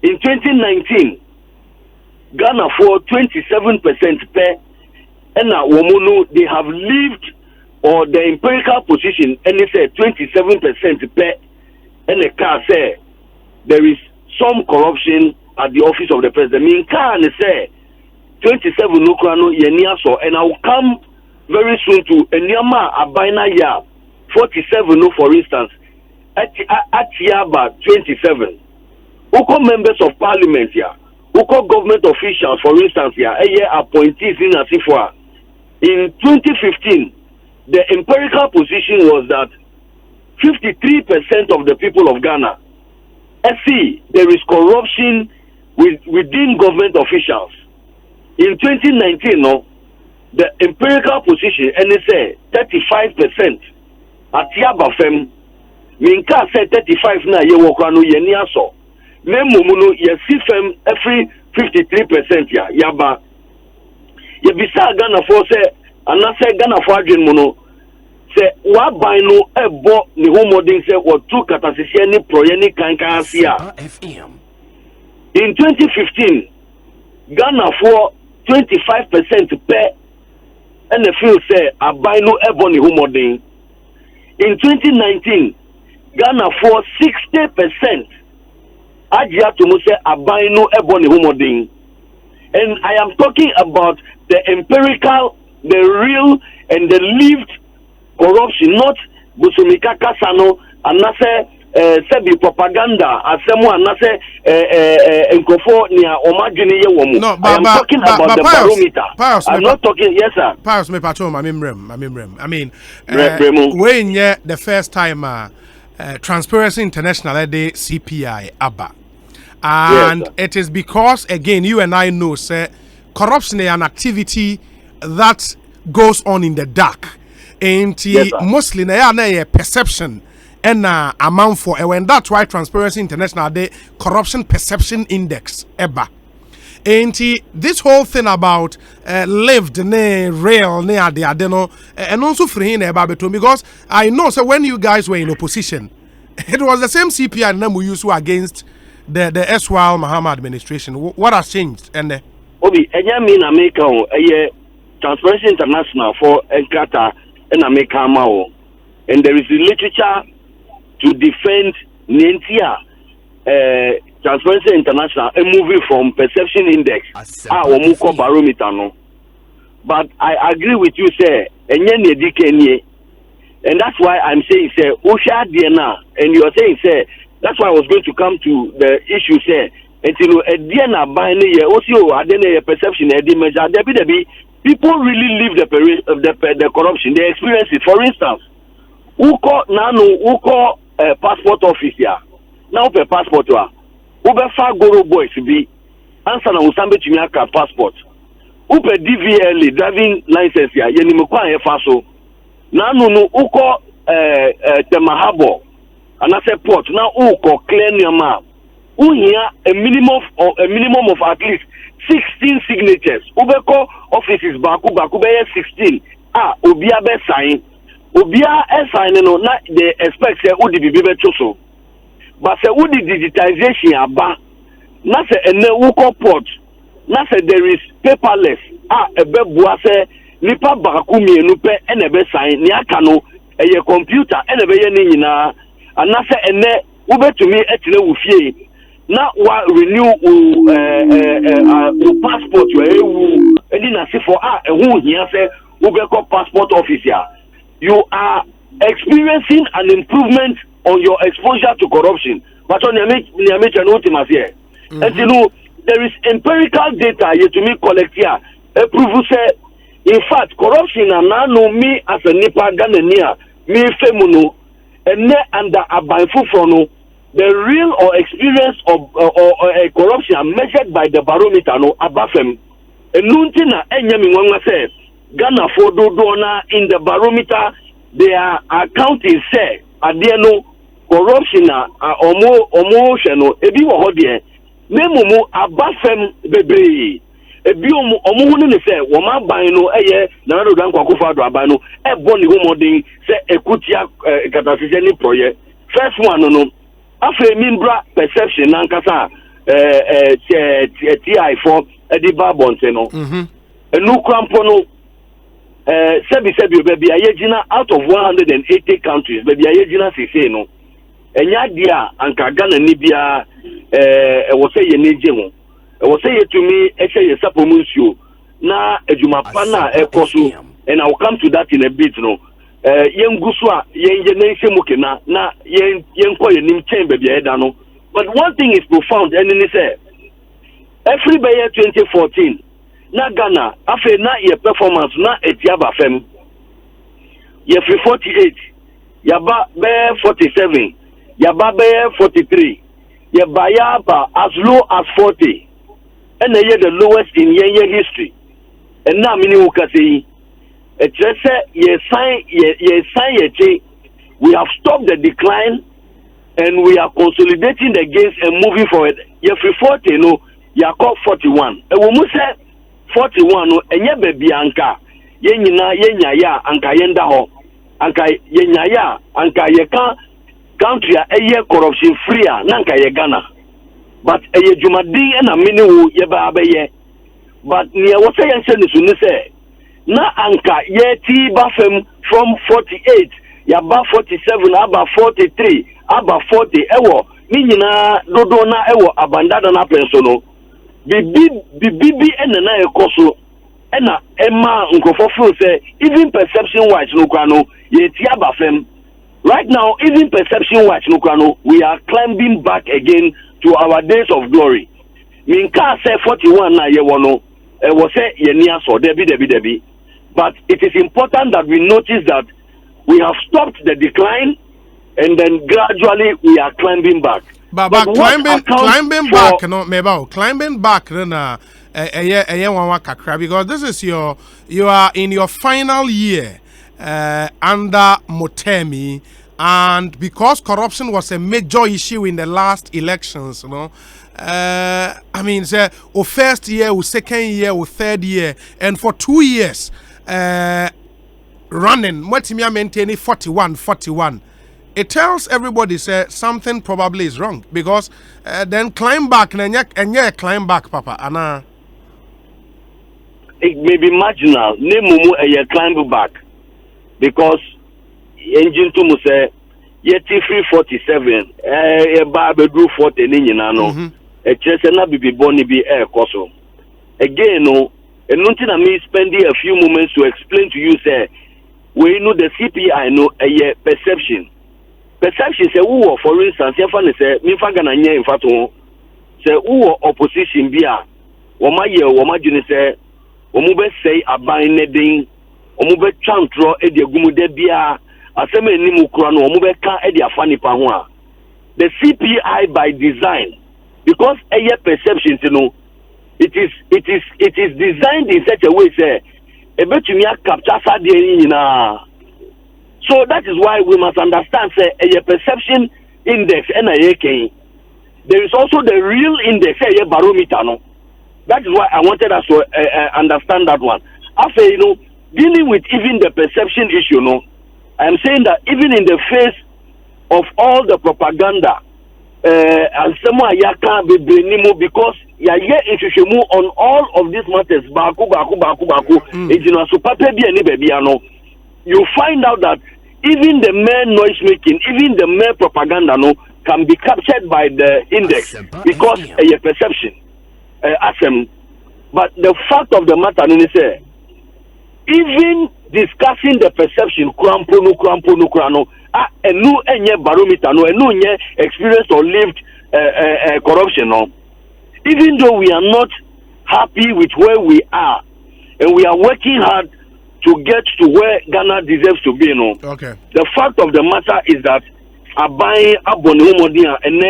In 2019, Ghana for 27% per and woman they have lived or the empirical position and they say 27% per and the car say there is some corruption at the office of the president. Mean can say 27 no yenia so and I will come very soon to Enyama Abaina ya 47 no for instance Atiaba 27 uko members of parliament here uko government officials for instance here appointees in Asifwa. In 2015 the empirical position was that 53% of the people of Ghana see there is corruption within government officials. In 2019 no the empirical position and they say 35% Atiaba fem minka say 35 na ye wokwa no ye ni aso memomu no ye si fem every 53% ya yaba ye bisa Ghana for say anase Ghana for adwen mu no say wa ban no ebo ni homodin say what two katasisi ni proye ni kankan asia. In 2015 Ghana for 25% pay and the feel say abai no ebo ni homodin. In 2019 Ghana for 60% Ajia to say abai no ebo ni homodin. And I am talking about the empirical, the real and the lived corruption, not Busumika Kasano, and Nase Sebi propaganda, Asemo and Nase Nkofo Nia Omajini Womu. No, I am talking about the barometer. I'm not talking, yes, sir. Pius me patrol, I mean, when the first time Transparency International day CPI ABBA. And yes, it is because, again, you and I know, say, corruption is an activity that goes on in the dark. And yes, mostly, a perception and amount for, and when that's why Transparency International, the corruption perception index, EBA. And this whole thing about lived, real, and also free in EBA, because I know, so when you guys were in opposition, it was the same CPI name we used to against the Eswal Mahama administration. What has changed? And Obi, mean America, Transparency International for Enkata and America Mao, and there is a literature to defend Nentia, Transparency International, and moving from perception index, Omuko barometer no. But I agree with you, sir, and that's why I'm saying, sir, Usha Diana, and you are saying, sir. That's why I was going to come to the issue, say, until a DNA buying also a perception, people really live the corruption, they experience it. For instance, who call passport office here? Now per passport who be far goro boys be answer na usambe chimiaka passport. Who per DVLA driving license here, yenimukwa faso. Now no who call Temahabo. And I say port now who clear your map. Who here a minimum of at least 16 signatures. Ubeko offices baku 16. Ubia be sign. Ubia sign no na they expect say who the bibe choso. But say who the digitization aba. Na say ene who port. Na say there is paperless. Ebe bua say nipa baku mienu pe ene be sign ni aka no eye computer ene be ye ni nyina. And I say, and Uber to me, actually, with you now, renew passport, and then I say for who here say Uber passport officer. You are experiencing an improvement on your exposure to corruption. But on the major ultimacy here, and you know, there is empirical data yet to me collect here. Prove say, in fact, corruption and now know me as a Nipa Ghanaian, me femuno. And under a no, the real or experience of corruption are measured by the barometer no abafem. And nuntina enyami wanga said Ghana for dona in the barometer their accounting say adiano corruption omo ebi wo hodie nemumu abafem bebre ebi omo hunu ne say wo ma ban no eye na do dan kwakofa do aban no e boni homodin say ekutia katasise ni proye first one no afre mimbra perception nankasa TI4 ediba bonte no enu krampo no sebi baby ayegina out of 180 countries baby ayegina sese no enya dia anka Ghana ni bia wo say ye neje ho wo say ye to me ye sapomunsuo na ejumapa na ekoso and I will come to that in a bit no yen guswa yen yense mukena na yen ko yenim chen baby eda no. But one thing is profound and it say every year 2014 na Ghana afa na ye performance na etiaba fem ye 48 yaba be 47 yaba be 43 ye bayaba as low as 40 and ye the lowest in yen history and na mini ukase we have stopped the decline and we are consolidating the gains and moving forward. Ye 40 no, ya call 41. E wo mu say 41 no, enye baby anka. Ye nyina ye nyaya anka yenda ho. Anka ye nyaya anka ye kan country a corruption free na anka ye Ghana. But eye jumadi na mini wo ye ba abeye. But ne wo say yen say na anka ye ti bafem from 48 ya ba 47 aba 43 aba 40 ewo ni nyina dodo na ewo abandada na penso no bibi enana ekoso ena ema nkofo feel say even perception wise no kwa no ye ti abafem right now even perception wise no kwa no we are climbing back again to our days of glory minka say 41 na ye wono e wo say ye ni aso debi. But it is important that we notice that we have stopped the decline and then gradually we are climbing back. But climbing back, no, maybe climbing back, because this is you are in your final year under Motemi, and because corruption was a major issue in the last elections, you know. I mean, say, or first year, or second year, or third year, and for 2 years. Running, Mwetimia maintaining 41. It tells everybody say something probably is wrong because then climb back and yeah, climb back, Papa. Anna, it may be marginal. Nemumu a climb back because engine to say yeti 347 a barbecue 40 ninja a chesena bibi boni be air coso again no. And nothing I mean spending a few moments to explain to you, say, we know the CPI know a perception. Perception say who for instance, if I say me fagana nye in fact say who opposition bia woma ye woma juni say omube say aban nedin omube chantro e de gumu de bia aseme ni mu kura no omube kan e de afa nipa ho a the CPI by design because a perception you know it is designed in such a way say a bet you capture na. So that is why we must understand say a perception index NIAK. There is also the real index a barometer no. That is why I wanted us to understand that one. After you know dealing with even the perception issue no, I am saying that even in the face of all the propaganda and someone yaka be because ya institution on all of these matters baku you find out that even the mere noise making, even the mere propaganda no can be captured by the index because a perception but the fact of the matter is say even discussing the perception crampo no a new barometer no a new experience or lived corruption no. Even though we are not happy with where we are and we are working hard to get to where Ghana deserves to be, you know. Okay. The fact of the matter is that abai abonimodia and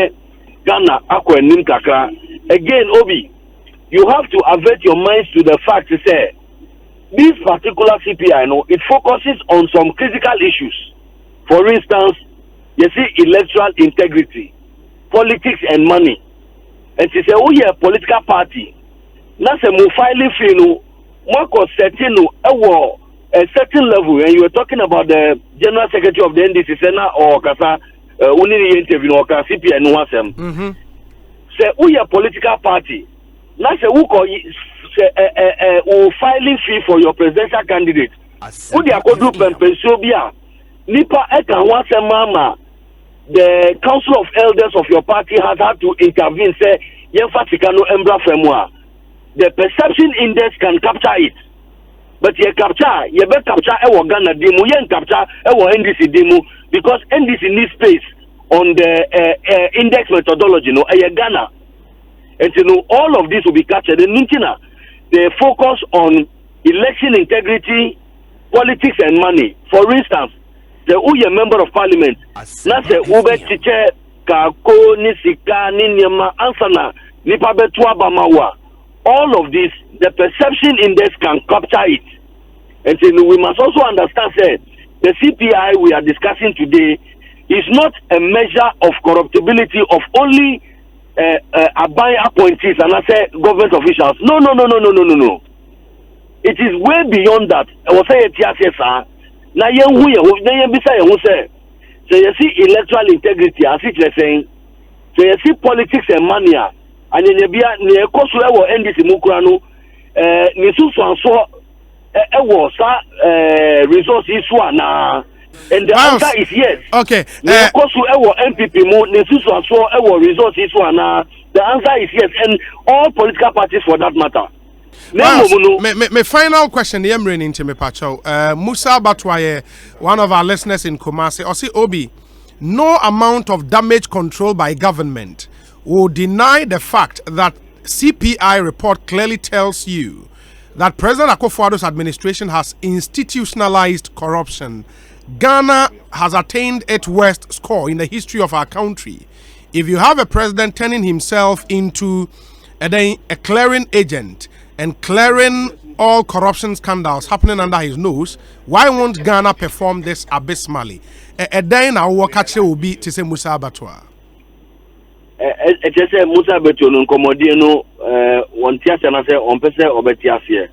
Ghana akwa nim kakra. Again, Obi, you have to avert your minds to the fact to say this particular CPI, you know, it focuses on some critical issues. For instance, you see electoral integrity, politics and money. And she say, oh yeah, political party. Now say mo filing fee no, more certain no, a certain level. And you were talking about the General Secretary of the NDC, Sena or Kasa, only interview or Kasa CPI no wasem. Say, oh yeah, political party. Now say who call filing fee for your presidential candidate. Who they are called group and pensobia. Nipa eka wase mama. The Council of Elders of your party has had to intervene. Say, the perception index can capture it. but ye capture Ghana demo, yen capture NDC demo, because NDC needs space on the index methodology, no, Ghana. And you know, all of this will be captured. And they focus on election integrity, politics, and money. For instance, the Uye member of parliament, Nase Ube Chiche, Kako, Nisika, Ninyama, Ansana, Nipabetua Bamawa. All of this, the perception index can capture it. And so we must also understand that the CPI we are discussing today is not a measure of corruptibility of only appointees and I say government officials. No. It is way beyond that. I was saying TSSR. Now so you see electoral integrity, as it's saying. So you see politics and mania. And in the EKOSIISEN NDC Mukrano, resources and the answer is yes. Okay. NPP resources the answer is yes, and all political parties for that matter. My final question, Musa Batwaye, one of our listeners in Kumasi, Osi Obi, no amount of damage control by government will deny the fact that CPI report clearly tells you that President Akufo-Addo's administration has institutionalized corruption. Ghana has attained its worst score in the history of our country. If you have a president turning himself into a clearing agent and clearing all corruption scandals happening under his nose, why won't Ghana perform this abysmally? A day in our work will be to say Musa Abatwa. It is a Musa Abatwa, Comodino, one theatre, and I say, on Pese or Betiasia.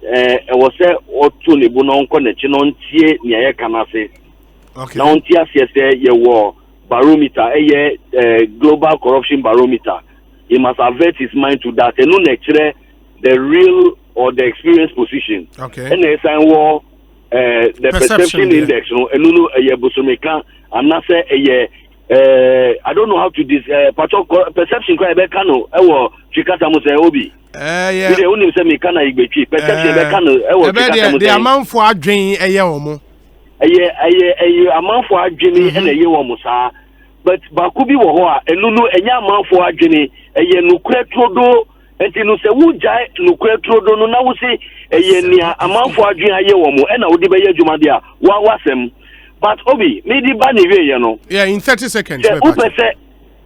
I was say, or two Nibunon connection on Tie, near Canase. Okay. Now, Tiasia say, ye war barometer, a global corruption barometer. He must avert his mind to that, and no nature the real or the experience position. Okay. And the sign war the perception index, no, and no a Bosomeka, and not say I don't know how to this perception quite becano, Chikata Muse Obi. Yeah. The only say Mekana Igbechi, perception becano, the amount for a drain a year or more. A amount for a journey and a year or more. But Bakubi Wahoa, and Lulu, a young man for a journey, a year no cretrodo, and you say, would jai, no cretrodo, no, now say, a year near a man for a journey, a year or more, and I would be a Jumadia, what was him. But Obi, maybe Banny, you know. Yeah, in 30 seconds. The Upe said,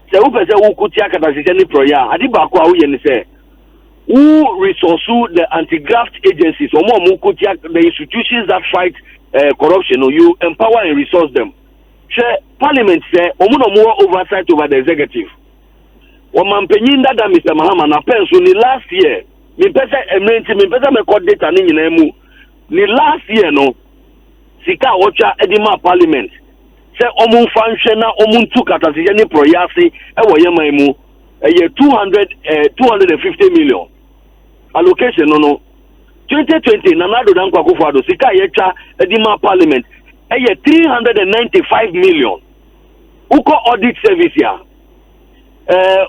who could take a prayer, I did Bakwa, and say, who resource the anti-graft agencies, or more the institutions that fight corruption, or you empower and resource them. Parliament say more oversight over the executive. Man penyinda da Mr. Mahama na penso ni last year. Me pesa me call data ni nyinemu. Ni last year no. Sika ocha edima parliament. Say omun function na omun tu katasi ni proyasi ewo yema emu. 250 million. Allocation no. 2020 na nado dan kwa Akufo-Addo sika yecha edima parliament. 395 million. Uko audit service ya.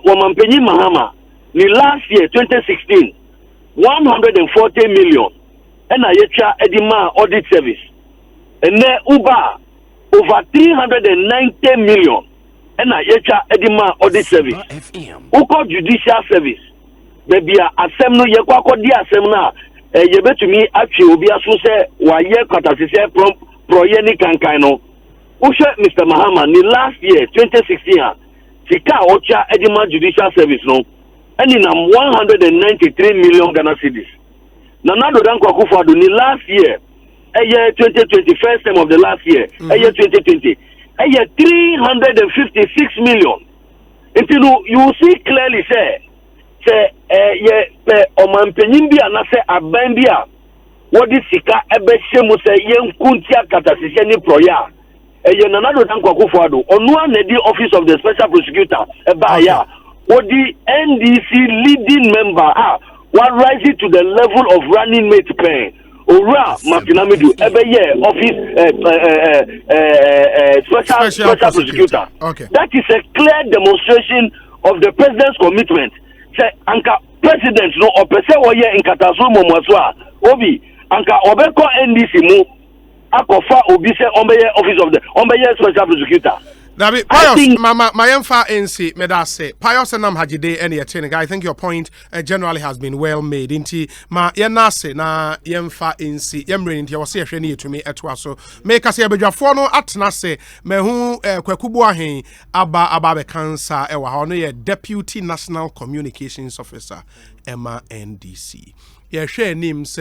Wamampenyi Mahama ni last year 2016 140 million. Ena yecha edima audit service. Ene uba over 390 million. Ena yecha edima audit service. Uko judicial service. Baby asem no ye kwa kodi asem na ye betumi atwe obi aso se wa ye kwatasise Proyeni Kankaino. Usha Mr. Mahama ni last year 2016 Sika Ocha Edima Judicial Service no and in 193 million Ghana cedis. Nanado Danko Akufo-Addo ni last year 2020 first time of the last year 2020 356 million. Until you see clearly say Omanpenyimbi anase Abambia what is Sika ebe shemu se yen kuntia katasise ni proya eye nanado Danko Akufo-Addo onwa na the office of the special prosecutor ya what the NDC leading member what rises to the level of running mate pen ora makinamidu ebe ye office special prosecutor. Okay. That is a clear demonstration of the president's commitment. Say anka president no opese oye in kataso momwaswa obi anka obeko NDC mu akofa obi se ombeye office of the ombeye special prosecutor. David, Pius, my emfa NC, medase. Pius and Hajide, any attending. I think your point generally has been well made. Inti, ma yenase na yemfa NC, yemre inti, was here any to me at so. Make us a beja fono atnase, mehu kwekubuahin, ababe cancer, ewa hono Deputy National Communications Officer, Emma NDC. Share names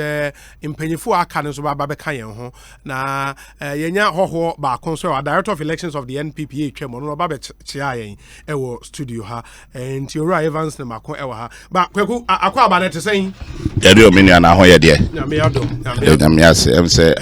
impanyefo aka no so baba beka yen ho na yenya hoho ba konso director of elections of the NPP twem no baba chia yen ewo studio ha enti ora Evans na mako ewo ha ba kweku akwa aba na te sen yade o menu ana ho ye de na me ado na me ase em se